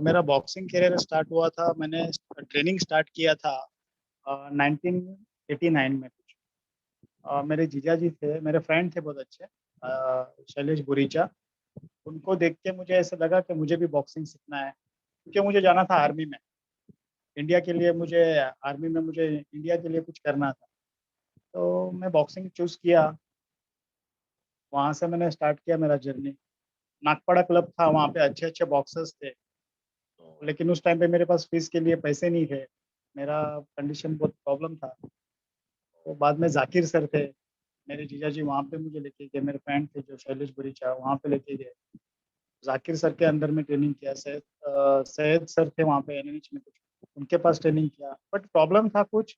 मेरा बॉक्सिंग करियर स्टार्ट हुआ था, मैंने ट्रेनिंग स्टार्ट किया था 1989 में। मेरे जीजा जी थे, मेरे फ्रेंड थे बहुत अच्छे, शैलेश बुरीचा। उनको देख के मुझे ऐसा लगा कि मुझे भी बॉक्सिंग सीखना है, क्योंकि मुझे जाना था आर्मी में, इंडिया के लिए। मुझे आर्मी में मुझे इंडिया के लिए कुछ करना था, तो मैं बॉक्सिंग चूज़ किया। वहाँ से मैंने स्टार्ट किया मेरा जर्नी। नागपाड़ा क्लब था, वहाँ पे अच्छे अच्छे बॉक्सर्स थे, तो लेकिन उस टाइम पे मेरे पास फीस के लिए पैसे नहीं थे, मेरा कंडीशन बहुत प्रॉब्लम था। तो बाद में जाकिर सर थे, मेरे जीजा जी, वहाँ पे मुझे लेके गए। मेरे फ्रेंड थे जो शैलेश बुरीचा, वहाँ पे लेके गए। जाकिर सर के अंदर में ट्रेनिंग किया। सैयद सर थे वहाँ पे एनएच में, कुछ उनके पास ट्रेनिंग किया। बट प्रॉब्लम था कुछ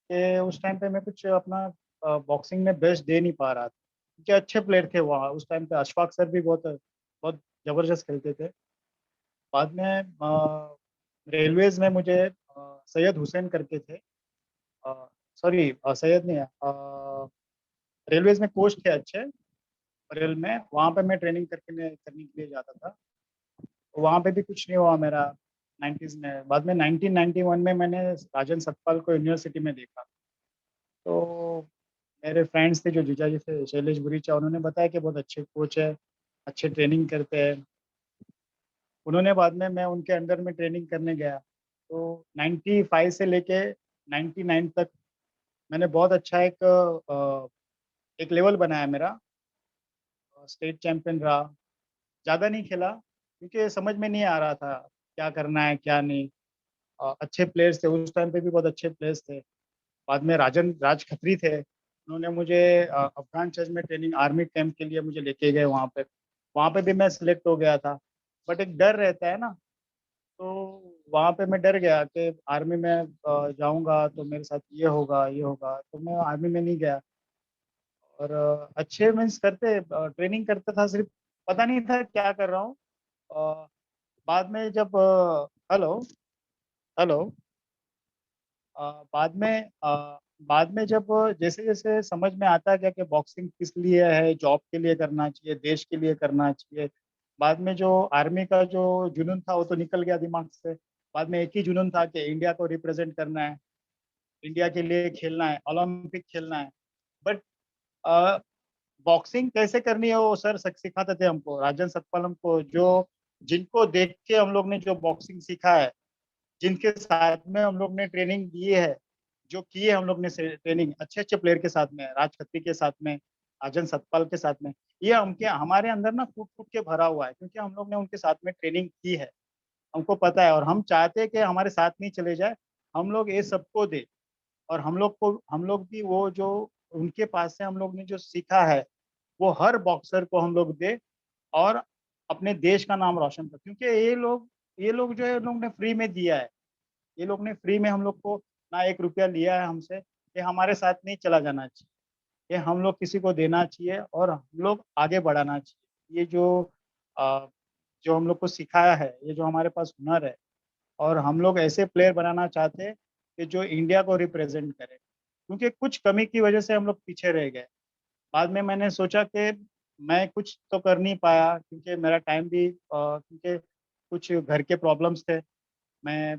कि उस टाइम पे मैं कुछ अपना बॉक्सिंग में बेस्ट दे नहीं पा रहा था, क्योंकि अच्छे प्लेयर थे वहाँ उस टाइम पे। अशफाक सर भी बहुत बहुत ज़बरदस्त खेलते थे। बाद में रेलवेज में मुझे सैयद हुसैन करके थे, सॉरी सैयद नहीं, रेलवेज में कोच थे अच्छे रेल में, वहाँ पे मैं ट्रेनिंग करने के लिए जाता था। तो वहाँ पे भी कुछ नहीं हुआ मेरा 90s में। बाद में 1991 में मैंने राजन सतपाल को यूनिवर्सिटी में देखा। तो मेरे फ्रेंड्स थे जो जीजा जी थे, शैलेश बुरीचा, उन्होंने बताया कि बहुत अच्छे कोच है, अच्छे ट्रेनिंग करते हैं। उन्होंने बाद में मैं उनके अंडर में ट्रेनिंग करने गया। तो 95 से लेके 99 तक मैंने बहुत अच्छा एक लेवल बनाया मेरा, स्टेट चैंपियन रहा। ज़्यादा नहीं खेला क्योंकि समझ में नहीं आ रहा था क्या करना है क्या नहीं। अच्छे प्लेयर्स थे उस टाइम पे भी, बहुत अच्छे प्लेयर्स थे। बाद में राज खत्री थे, उन्होंने मुझे अफगान चर्च में ट्रेनिंग आर्मी कैंप के लिए मुझे लेके गए। वहाँ पे भी मैं सिलेक्ट हो गया था। बट एक डर रहता है ना, तो वहाँ पे मैं डर गया कि आर्मी में जाऊँगा तो मेरे साथ ये होगा ये होगा, तो मैं आर्मी में नहीं गया। और अच्छे मीन्स ट्रेनिंग करता था, सिर्फ पता नहीं था क्या कर रहा हूँ। बाद में जब हेलो हेलो बाद में जब जैसे-जैसे समझ में आता है क्या कि बॉक्सिंग किस लिए है, जॉब के लिए करना चाहिए, देश के लिए करना चाहिए। बाद में जो आर्मी का जो जुनून था वो तो निकल गया दिमाग से। बाद में एक ही जुनून था कि इंडिया को रिप्रेजेंट करना है, इंडिया के लिए खेलना है, ओलंपिक खेलना है। बट अ, बॉक्सिंग कैसे करनी है वो सर सिखाते थे हमको, राजन सतपाल हमको, जो जिनको देख के हम लोग ने जो बॉक्सिंग सीखा है, जिनके साथ में हम लोग ने ट्रेनिंग दी है, जो की है हम लोग ने ट्रेनिंग अच्छे-अच्छे प्लेयर के साथ में, राज खत्री के साथ में, राजन सतपाल के साथ में, ये हमारे अंदर ना कूट-कूट के भरा हुआ है, क्योंकि हम लोग ने उनके साथ में ट्रेनिंग की है। हमको पता है और हम चाहते हैं कि हमारे साथ नहीं चले जाए, हम लोग ये सबको दें और हम लोग भी वो जो उनके पास से हम लोग ने जो सीखा है, वो हर बॉक्सर को हम लोग दें और अपने देश का नाम रोशन करें। क्योंकि ये लोग जो है, उन लोग ने फ्री में दिया है। ये लोग ने फ्री में हम लोग को ना 1 रुपया लिया है हमसे, कि हमारे साथ नहीं चला जाना चाहिए। ये हम लोग किसी को देना चाहिए और हम लोग आगे बढ़ाना चाहिए। ये जो हम लोग को सिखाया है, ये जो हमारे पास हुनर है, और हम लोग ऐसे प्लेयर बनाना चाहते हैं कि जो इंडिया को रिप्रेजेंट करे, क्योंकि कुछ कमी की वजह से हम लोग पीछे रह गए। बाद में मैंने सोचा कि मैं कुछ तो कर नहीं पाया, क्योंकि मेरा टाइम भी क्योंकि कुछ घर के प्रॉब्लम्स थे, मैं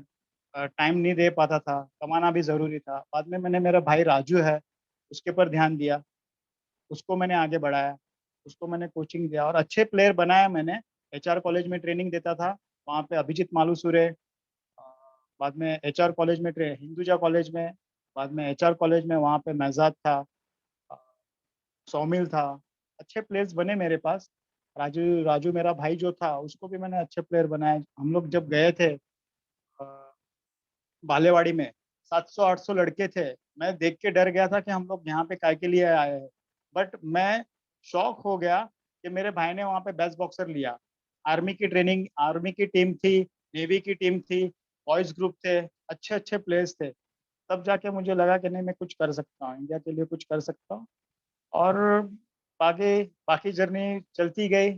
टाइम नहीं दे पाता था, कमाना भी ज़रूरी था। बाद में मैंने, मेरा भाई राजू है, उसके ऊपर ध्यान दिया, उसको मैंने आगे बढ़ाया, उसको मैंने कोचिंग दिया और अच्छे प्लेयर बनाया मैंने। एचआर कॉलेज में ट्रेनिंग देता था, वहाँ पे अभिजीत मालूसुरे, अ, बाद में एचआर कॉलेज में हिंदुजा कॉलेज में, बाद में एचआर कॉलेज में वहाँ पे महजाद था, अ, सौमिल था। अच्छे प्लेयर्स बने मेरे पास। राजू राजू मेरा भाई जो था, उसको भी मैंने अच्छे प्लेयर बनाए। हम लोग जब गए थे बालेवाड़ी में, 700-800 लड़के थे। मैं देख के डर गया था कि हम लोग यहाँ पे काय के लिए आए हैं, बट मैं शॉक हो गया कि मेरे भाई ने वहाँ पे बेस्ट बॉक्सर लिया। आर्मी की ट्रेनिंग, आर्मी की टीम थी, नेवी की टीम थी, बॉयज ग्रुप थे, अच्छे अच्छे प्लेयर्स थे। तब जाके मुझे लगा कि नहीं, मैं कुछ कर सकता हूँ, इंडिया के लिए कुछ कर सकता हूँ। और बाकी बाकी जर्नी चलती गई।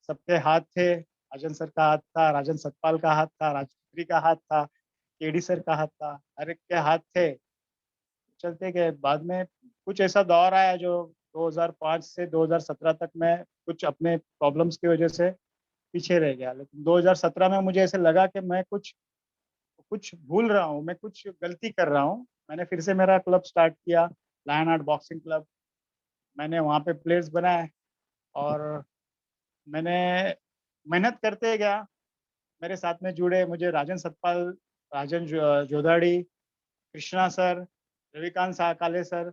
सबके हाथ थे, राजन सर का हाथ था, राजन सतपाल का हाथ था, राजपुरी का हाथ था, केडी सर का हाथ था, हर एक के हाथ थे। चलते गए। बाद में कुछ ऐसा दौर आया जो 2005 से 2017 तक मैं कुछ अपने प्रॉब्लम्स की वजह से पीछे रह गया। लेकिन 2017 में मुझे ऐसे लगा कि मैं कुछ कुछ भूल रहा हूँ, मैं कुछ गलती कर रहा हूँ। मैंने फिर से मेरा क्लब स्टार्ट किया, लायन आर्ट बॉक्सिंग क्लब। मैंने वहाँ पे प्लेयर्स बनाए और मैंने मेहनत करते गया। मेरे साथ में जुड़े मुझे राजन सतपाल, राजन जोधाड़ी, कृष्णा सर, रविकांत काले सर।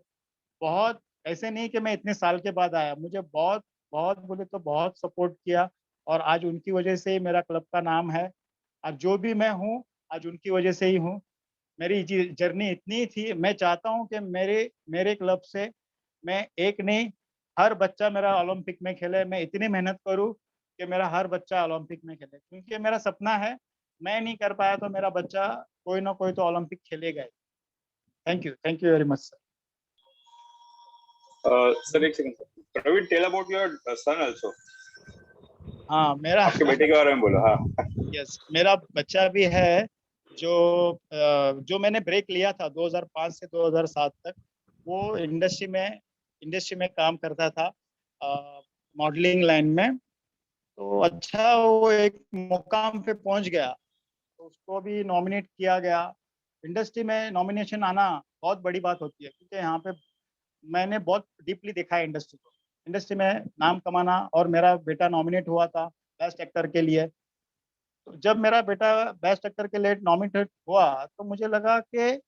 बहुत ऐसे नहीं कि मैं इतने साल के बाद आया, मुझे बहुत बहुत बोले तो बहुत सपोर्ट किया। और आज उनकी वजह से ही मेरा क्लब का नाम है। आज जो भी मैं हूँ, आज उनकी वजह से ही हूँ। मेरी जर्नी इतनी थी। मैं चाहता हूँ कि मेरे मेरे क्लब से मैं एक नहीं, हर बच्चा मेरा ओलंपिक में खेले। मैं इतनी मेहनत करूँ कि मेरा हर बच्चा ओलंपिक में खेले, क्योंकि मेरा सपना है। मैं नहीं कर पाया तो मेरा बच्चा कोई ना कोई तो ओलंपिक खेलेगा ही। Thank you very much sir. Sir एक second sir, Praveen tell about your son also. हाँ, मेरा आपके बेटे के बारे में बोलो। हाँ यस, मेरा बच्चा भी है। जो जो मैंने ब्रेक लिया था 2005 से 2007 तक, वो इंडस्ट्री में काम करता था, मॉडलिंग लाइन में। तो अच्छा, वो एक मुकाम पे पहुंच गया, तो उसको भी नॉमिनेट किया गया। इंडस्ट्री में नॉमिनेशन आना बहुत बड़ी बात होती है, क्योंकि यहाँ पे मैंने बहुत डीपली देखा है इंडस्ट्री को, इंडस्ट्री में नाम कमाना। और मेरा बेटा नॉमिनेट हुआ था बेस्ट एक्टर के लिए। तो जब मेरा बेटा बेस्ट एक्टर के लिए नॉमिनेटेड हुआ, तो मुझे लगा कि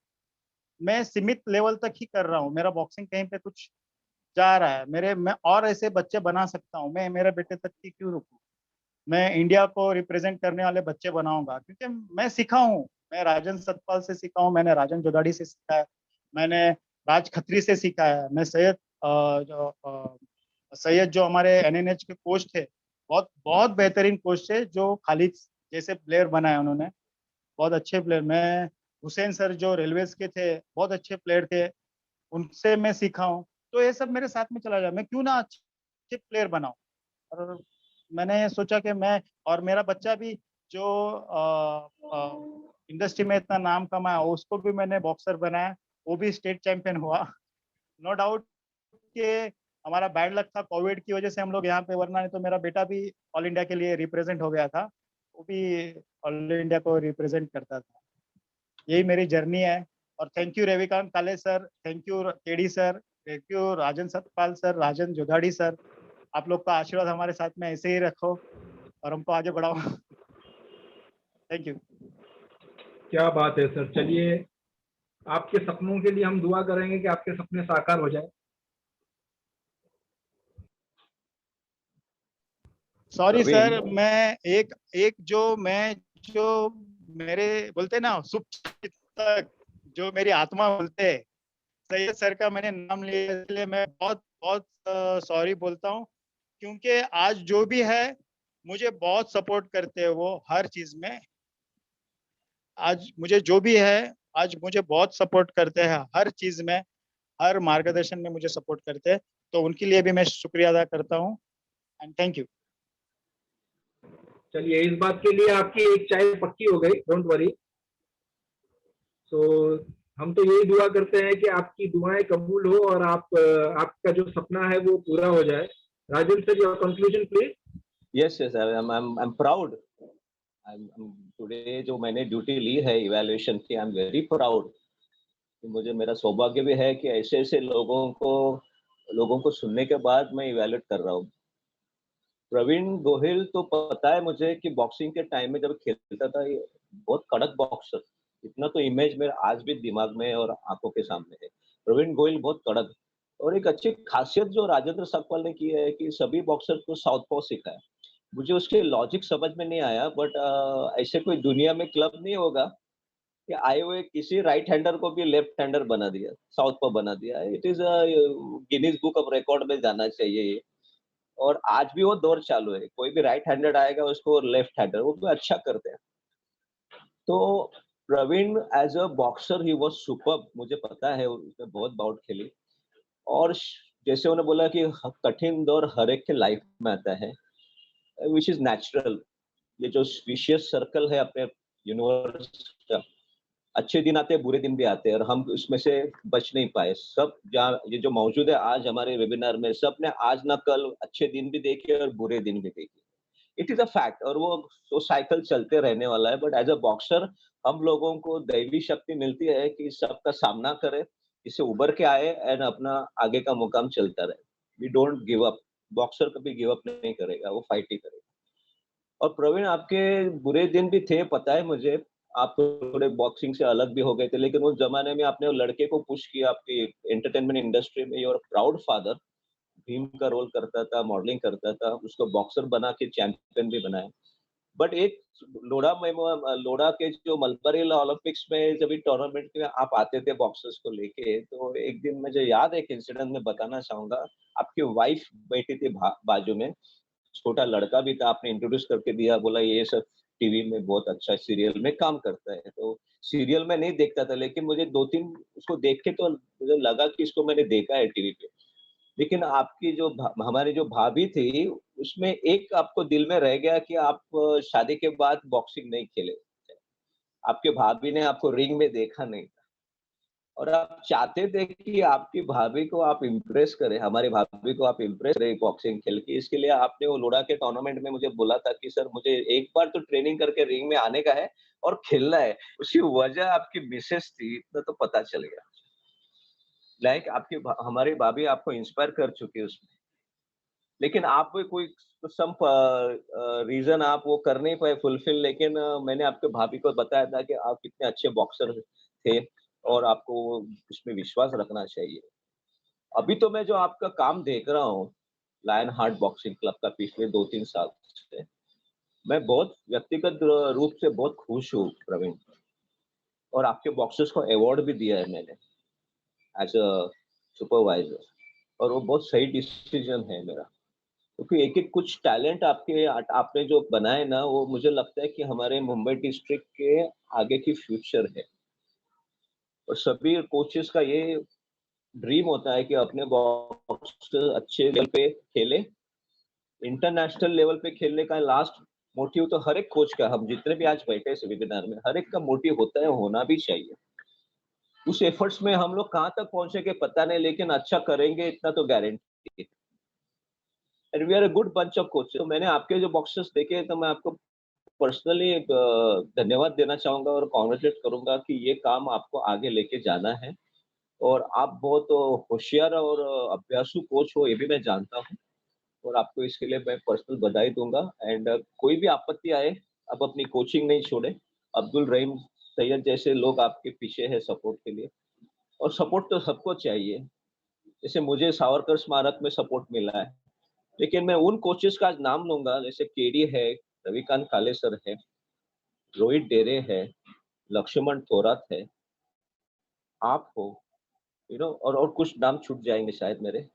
मैं सीमित लेवल तक ही कर रहा हूँ, मेरा बॉक्सिंग कहीं पे कुछ जा रहा है। मैं और ऐसे बच्चे बना सकता हूँ, मैं मेरे बेटे तक ही क्यों रुकूं। मैं इंडिया को रिप्रेजेंट करने वाले बच्चे बनाऊंगा, क्योंकि मैं सीखा हूँ। मैं राजन सतपाल से सीखा हूँ, मैंने राजन जोधाड़ी से सीखा है, मैंने राज खत्री से सीखा है, मैं सैयद जो हमारे एनएनएच के कोच थे, बहुत बहुत बेहतरीन कोच थे, जो खालिद जैसे प्लेयर बनाए उन्होंने, बहुत अच्छे प्लेयर। मैं हुसैन सर जो रेलवेज के थे, बहुत अच्छे प्लेयर थे, उनसे मैं सीखा हूँ। तो ये सब मेरे साथ में चला जाए, मैं क्यों ना अच्छे प्लेयर बनाऊं। और मैंने सोचा कि मैं और मेरा बच्चा भी जो इंडस्ट्री में इतना नाम कमाया, उसको भी मैंने बॉक्सर बनाया, वो भी स्टेट चैंपियन हुआ। नो डाउट कि हमारा बैड लक था, कोविड की वजह से हम लोग यहाँ पे, वरना नहीं तो मेरा बेटा भी ऑल इंडिया के लिए रिप्रेजेंट हो गया था, वो भी ऑल इंडिया को रिप्रेजेंट करता था। यही मेरी जर्नी है। और thank you Ravikant Kale sir, thank you KD sir, thank you Rajan Satpal sir, Rajan Jodhadi sir. आप लोग का आशीर्वाद हमारे साथ में ऐसे ही रखो और हमको आगे बढ़ाओ। Thank you. क्या बात है सर। चलिए, आपके सपनों के लिए हम दुआ करेंगे कि आपके सपने साकार हो जाए। सॉरी प्रवीण, सर, मैं एक एक जो मेरे बोलते ना सुख चिंतक, जो मेरी आत्मा बोलते हैं, सैयद सर का मैंने नाम लिया, इसलिए मैं बहुत बहुत सॉरी बोलता हूँ। क्योंकि आज जो भी है, मुझे बहुत सपोर्ट करते हैं वो हर चीज में। आज मुझे जो भी है, आज मुझे बहुत सपोर्ट करते हैं हर चीज में। हर मार्गदर्शन में मुझे सपोर्ट करते हैं, तो उनके लिए भी मैं शुक्रिया अदा करता हूँ एंड थैंक यू। चलिए, इस बात के लिए आपकी एक चाय पक्की हो गई, डोंट वरी। तो हम तो यही दुआ करते हैं कि आपकी दुआएं कबूल हो और आपका जो सपना है वो पूरा हो जाए। Rajan sir, your conclusion please. Yes, yes, I'm proud. Today जो मैंने ड्यूटी ली है इवैल्यूएशन की, आई एम वेरी प्राउड। मुझे मेरा सौभाग्य भी है कि ऐसे ऐसे लोगों को सुनने के बाद मैं इवैल्यूएट कर रहा हूँ। प्रवीण गोहिल तो पता है मुझे कि बॉक्सिंग के टाइम में जब खेलता था, ये बहुत कड़क बॉक्सर, इतना तो इमेज मेरा आज भी दिमाग में और आंखों के सामने है। प्रवीण गोहिल बहुत कड़क, और एक अच्छी खासियत जो राजेंद्र सकपाल ने की है कि सभी बॉक्सर को साउथ पॉ सिखाया। मुझे उसके लॉजिक समझ में नहीं आया, बट ऐसे कोई दुनिया में क्लब नहीं होगा कि आए हुए किसी राइट हैंडर को भी लेफ्ट हैंडर बना दिया, साउथ पॉ बना दिया। It is Guinness book of record में जाना चाहिए ये। और आज भी वो दौर चालू है, कोई भी राइट हैंडेड आएगा उसको लेफ्ट हैंडर, वो भी अच्छा करते हैं। तो Praveen as a boxer he was superb, मुझे पता है उसने बहुत बाउट खेली। और जैसे उन्होंने बोला कि कठिन दौर हर एक के लाइफ में आता है, विच इज नेचुरल। ये जो विशियस सर्कल है अपने यूनिवर्स का, अच्छे दिन आते हैं, बुरे दिन भी आते हैं, और हम इसमें से बच नहीं पाए। सब जहाँ ये जो मौजूद है आज हमारे वेबिनार में, सब ने आज ना कल अच्छे दिन भी देखे और बुरे दिन भी देखे। इट इज अ फैक्ट, और वो साइकिल चलते रहने वाला है। बट एज अ बॉक्सर हम लोगों को दैवी शक्ति मिलती है कि सबका सामना करे, इससे उभर के आए एंड अपना आगे का मुकाम चलता रहे। We don't give up. Boxer कभी गिव अप नहीं करेगा, वो फाइट ही करेगा। और प्रवीण, आपके बुरे दिन भी थे, पता है मुझे। आप थोड़े बॉक्सिंग से अलग भी हो गए थे, लेकिन उस जमाने में आपने वो लड़के को पुश किया आपकी एंटरटेनमेंट इंडस्ट्री में। Your proud father. भीम का रोल करता था, मॉडलिंग करता था, उसको बॉक्सर बना के चैंपियन भी बनाया। बट एक लोढ़ा के जो मलबरी ओलंपिक्स में जब टूर्नामेंट में आप आते थे बॉक्सर्स को लेके, तो एक दिन मुझे याद है, एक इंसिडेंट में बताना चाहूंगा। आपकी वाइफ बैठी थी बाजू में, छोटा लड़का भी था, आपने इंट्रोड्यूस करके दिया, बोला ये सब टीवी में बहुत अच्छा सीरियल में काम करता है। तो सीरियल में नहीं देखता था, लेकिन मुझे 2-3 उसको देख के तो मुझे लगा कि इसको मैंने देखा है टीवी पे। लेकिन आपकी जो हमारी जो भाभी थी, उसमें एक आपको दिल में रह गया कि आप शादी के बाद बॉक्सिंग नहीं खेले। आपके भाभी ने आपको रिंग में देखा नहीं था, और आप चाहते थे कि आपकी भाभी को आप इम्प्रेस करें, हमारी भाभी को आप इम्प्रेस करें बॉक्सिंग खेल के। इसके लिए आपने वो लोढ़ा के टूर्नामेंट में मुझे बोला था कि सर मुझे एक बार तो ट्रेनिंग करके रिंग में आने का है और खेलना है। उसकी वजह आपकी मिसेस थी, इतना तो पता चल गया। लाइक आपकी हमारी भाभी आपको इंस्पायर कर चुकी है उसमें, लेकिन आप कोई सम रीजन आप वो कर नहीं पाए फुलफिल। लेकिन मैंने आपके भाभी को बताया था कि आप कितने अच्छे बॉक्सर थे और आपको उसमें विश्वास रखना चाहिए। अभी तो मैं जो आपका काम देख रहा हूँ, लायन हार्ट बॉक्सिंग क्लब का, पिछले 2-3 साल से मैं बहुत व्यक्तिगत रूप से बहुत खुश हूँ प्रवीण। और आपके बॉक्सर्स को अवार्ड भी दिया है मैंने एज अ सुपरवाइजर, और वो बहुत सही डिसीजन है मेरा। क्योंकि एक-एक कुछ टैलेंट आपने जो बनाए ना, वो मुझे लगता है कि हमारे मुंबई डिस्ट्रिक्ट के आगे की फ्यूचर है। और सभी कोचेस का ये ड्रीम होता है कि अपने बॉक्स अच्छे लेवल पे खेले, इंटरनेशनल लेवल पे खेलने का लास्ट मोटिव तो हर एक कोच का, हम जितने भी आज बैठे इस वेबिनार में, हर एक का मोटिव होता है, होना भी चाहिए। उस एफर्ट्स में हम लोग कहाँ तक पहुंचेंगे पता नहीं, लेकिन अच्छा करेंगे इतना तो गारंटी है। And we are a good bunch of coaches. तो मैंने आपके जो बॉक्सेस देखे, तो मैं आपको पर्सनली धन्यवाद देना चाहूंगा और कॉन्ग्रेचुलेट करूंगा कि ये काम आपको आगे लेके जाना है। और आप बहुत होशियार और अभ्यासु कोच हो, ये भी मैं जानता हूँ, और आपको इसके लिए मैं पर्सनल बधाई दूंगा। एंड कोई भी आपत्ति आए, आप अपनी कोचिंग नहीं छोड़े। अब्दुल रहीम सैयद जैसे लोग आपके पीछे है सपोर्ट के लिए, और सपोर्ट तो सबको चाहिए। जैसे मुझे सावरकर स्मारक में सपोर्ट मिला है, लेकिन मैं उन कोचेस का आज नाम लूंगा, जैसे केडी है, रविकांत काले सर है, रोहित डेरे है, लक्ष्मण थोरात है, आप हो, और कुछ नाम छूट जाएंगे शायद मेरे।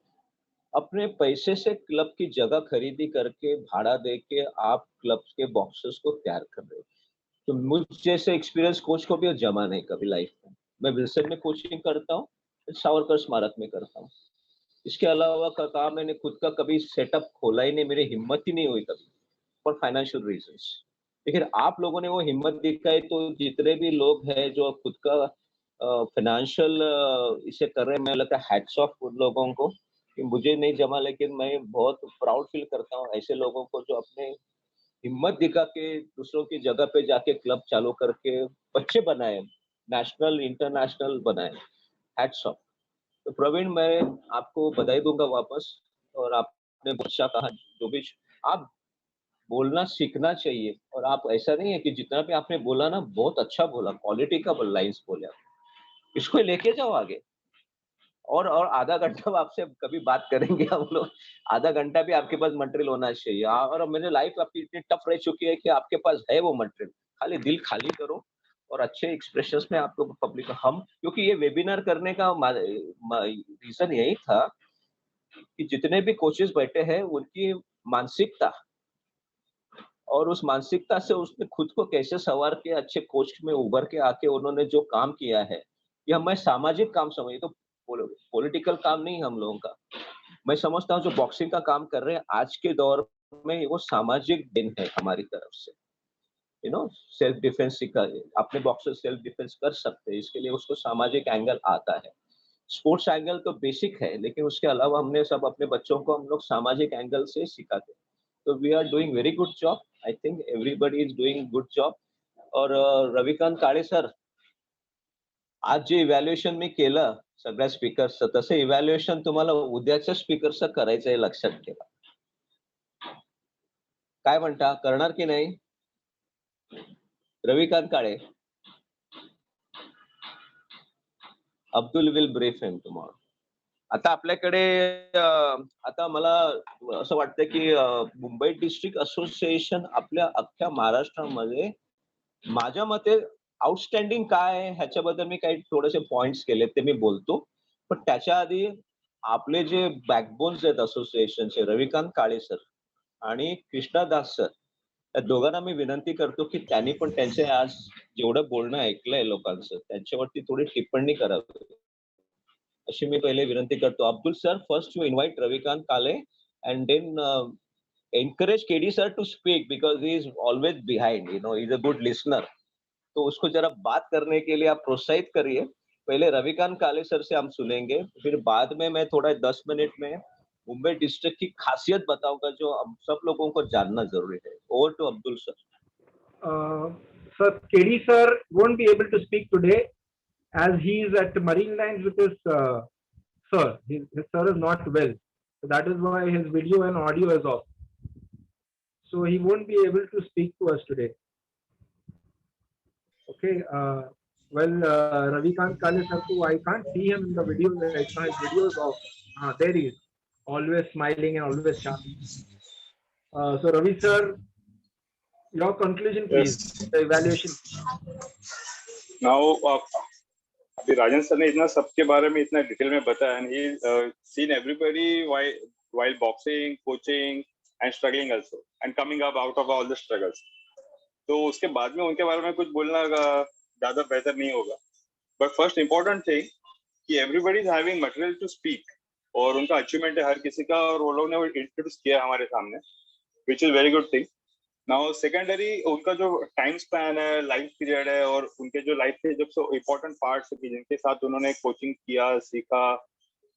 अपने पैसे से क्लब की जगह खरीदी करके, भाड़ा दे के आप क्लब के बॉक्सर्स को तैयार कर रहे हो। तो मुझ जैसे एक्सपीरियंस कोच को भी जमा नहीं कभी लाइफ में। मैं विल्सन में कोचिंग करता हूँ, सावरकर स्मारक में करता हूँ। इसके अलावा का काम मैंने खुद का कभी सेटअप खोला ही नहीं, मेरी हिम्मत ही नहीं हुई कभी, फॉर फाइनेंशियल रीजंस। लेकिन आप लोगों ने वो हिम्मत दिखाई, तो जितने भी लोग हैं जो खुद का फाइनेंशियल इसे कर रहे हैं, मैं लगता है हैट्स ऑफ उन लोगों को, कि मुझे नहीं जमा, लेकिन मैं बहुत प्राउड फील करता हूँ ऐसे लोगों को जो अपने हिम्मत दिखा के दूसरों की जगह पे जाके क्लब चालू करके बच्चे बनाए, नेशनल इंटरनेशनल बनाए। Hats off. तो प्रवीण, मैं आपको बधाई दूंगा वापस, और आपने बहुत अच्छा कहा। जो भी आप बोलना सीखना चाहिए, और आप ऐसा नहीं है कि जितना भी आपने बोला ना, बहुत अच्छा बोला, क्वालिटी का लाइंस बोले आप। इसको लेके जाओ आगे, और आधा घंटा आपसे कभी बात करेंगे हम लोग। आधा घंटा भी आपके पास मटेरियल होना चाहिए। और मेरी लाइफ आपकी इतनी टफ रह चुकी है कि आपके पास है वो मटेरियल, खाली दिल खाली करो और अच्छे एक्सप्रेशंस में आपको पब्लिक हम, क्योंकि ये वेबिनार करने का रीजन यही था कि जितने भी कोचेस बैठे हैं उनकी मानसिकता, और उस मानसिकता से उसने खुद को कैसे संवार के अच्छे कोच में उभर के आके उन्होंने जो काम किया है, ये हमें सामाजिक काम समझिए, तो पॉलिटिकल काम नहीं हम लोगों का। मैं समझता हूँ जो बॉक्सिंग का काम कर रहे हैं आज के दौर में, वो सामाजिक दिन है हमारी तरफ से। सेल्फ डिफेंस सिखा, अपने बॉक्सर सेल्फ डिफेंस कर सकते हैं, इसके लिए उसको सामाजिक एंगल आता है। स्पोर्ट्स एंगल तो बेसिक है, लेकिन उसके अलावा हमने सब अपने बच्चों को हम लोग सामाजिक एंगल से सिखाते हैं। तो we are doing very good job, I think everybody is doing good job. और रविकांत काळे सर, आज जे इव्हॅल्युएशन मी केलं सगळ्या स्पीकर्सचं, तसं इव्हॅल्युएशन तुम्हाला उद्याच्या स्पीकर्सचं करायचं आहे, लक्षात ठेवा. काय म्हणता, करणार की नाही Ravikant Kale? Abdul will brief him tomorrow. आता आपल्याकडे आता मला असं वाटतं की मुंबई डिस्ट्रिक्ट असोसिएशन आपल्या अख्ख्या महाराष्ट्रामध्ये माझ्या मते आउटस्टँडिंग काय आहे ह्याच्याबद्दल मी काही थोडेसे पॉइंट्स केले ते मी बोलतो. पण त्याच्या आधी आपले जे बॅकबोन्स आहेत असोसिएशनचे, रविकांत काळे सर आणि कृष्णादास सर, या दोघांना मी विनंती करतो की त्यांनी पण त्यांचे आज जेवढं बोलणं ऐकलंय लोकांचं त्यांच्यावरती थोडी टिप्पणी करावी, अशी मी पहिले विनंती करतो. Abdul sir, first you invite Ravikant काले and then encourage KD sir to speak because he is always behind, he is a good listener. तो उसको जरा बात करने के लिए आप प्रोत्साहित करिए. पहले रविकांत काले सर से हम सुनेंगे, फिर बाद में मैं थोड़ा 10 मिनट में मुंबई डिस्ट्रिक्ट की खासियत बताऊंगा जो हम सब लोगों को जानना जरूरी है. Over to Abdul sir. Sir, KD sir won't be able to speak today as he is at Marine Lines with his sir. His sir is not well. So that is why his video and audio is off. So he won't be able to speak to us today. Okay. Ravikant Kale sir, I can't see him in the video right now. His video is off. There he is. Always smiling and always sharp. So Ravi sir, your conclusion please. Yes. The evaluation. Now, अभी राजन sir ने इतना सबके बारे में इतना detail में बताया, and he seen everybody while boxing, coaching and struggling also and coming up out of all the struggles. तो उसके बाद में उनके बारे में कुछ बोलना ज्यादा बेहतर नहीं होगा. But first important thing कि everybody is having material to speak, और उनका अचीवमेंट है हर किसी का, और वो लोग ने इंट्रोड्यूस किया हमारे सामने, which is very good thing. Now secondary उनका जो टाइम स्पैन है, लाइफ पीरियड है, और उनके जो लाइफ के जब सो इम्पोर्टेंट पार्ट्स है जिनके साथ उन्होंने कोचिंग किया, सीखा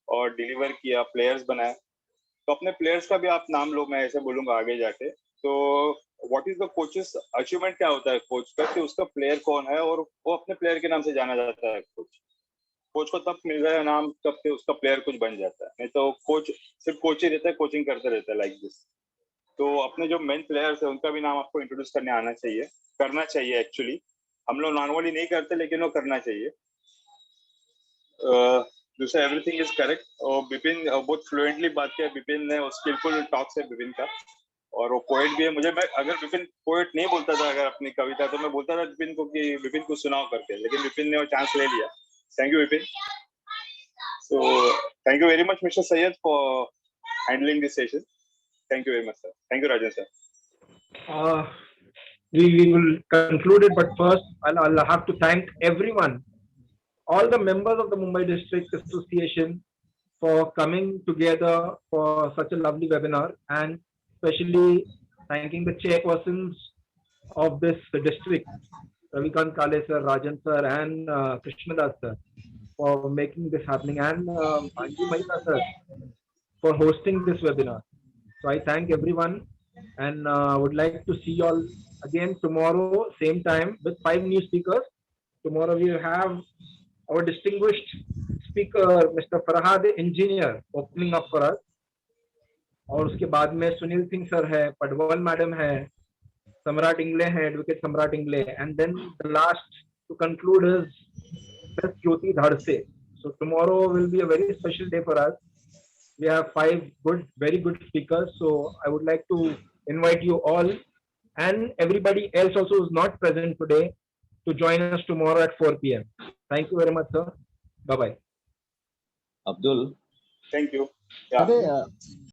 और डिलीवर किया, प्लेयर्स बनाए, तो अपने प्लेयर्स का भी आप नाम लो, मैं ऐसे बोलूंगा आगे जाके. तो what is the coaches achievement, क्या होता है कोच का, कि उसका प्लेयर कौन है और वो अपने प्लेयर के नाम से जाना जाता है. कोच को तब मिल रहा है नाम तब से उसका प्लेयर कुछ बन जाता है, नहीं तो कोच सिर्फ कोच ही रहता है, कोचिंग करते रहता है लाइक दिस. तो अपने जो मेन प्लेयर्स है उनका भी नाम आपको इंट्रोड्यूस करने आना चाहिए, करना चाहिए. एक्चुअली हम लोग नॉर्मली नहीं करते, लेकिन वो करना चाहिए. दूसरा एवरीथिंग इज करेक्ट. और विपिन बहुत फ्लुएंटली बात किया विपिन ने, और स्किलफुल टॉक्स है विपिन का, और वो पोएट भी है. मैं अगर विपिन पोएट नहीं बोलता था अगर अपनी कविता, तो मैं बोलता था विपिन को कि विपिन को सुनाओ करके, लेकिन विपिन ने वो चांस ले लिया. Thank you Vipin. So thank you very much mister Syed for handling this session. Thank you very much, sir. Thank you, Rajan, sir. We will conclude it, but first I'll have to thank everyone all the members of the Mumbai District Association for coming together for such a lovely webinar, and especially thanking the chairpersons of this district, Ravikant Kale sir, Rajan sir, and Krishnadas sir, for making this happening, and Anju Mahita sir for hosting this webinar. So I thank everyone, and would like to see you all again tomorrow, same time, with 5 new speakers. Tomorrow we have our distinguished speaker, Mr. Farhad Engineer, opening up for us. और उसके बाद में Sunil Singh sir है, Padwal madam है, सम्राट इंगले है, advocate सम्राट Ingle, and then the last to conclude is Ms. Jyoti Dhadse. So tomorrow will be a very special day for us. We have 5 good, very good speakers. So I would like to invite you all and everybody else also who is not present today to join us tomorrow at 4 p.m. Thank you very much, sir. Bye bye. Abdul. Thank you. Yeah.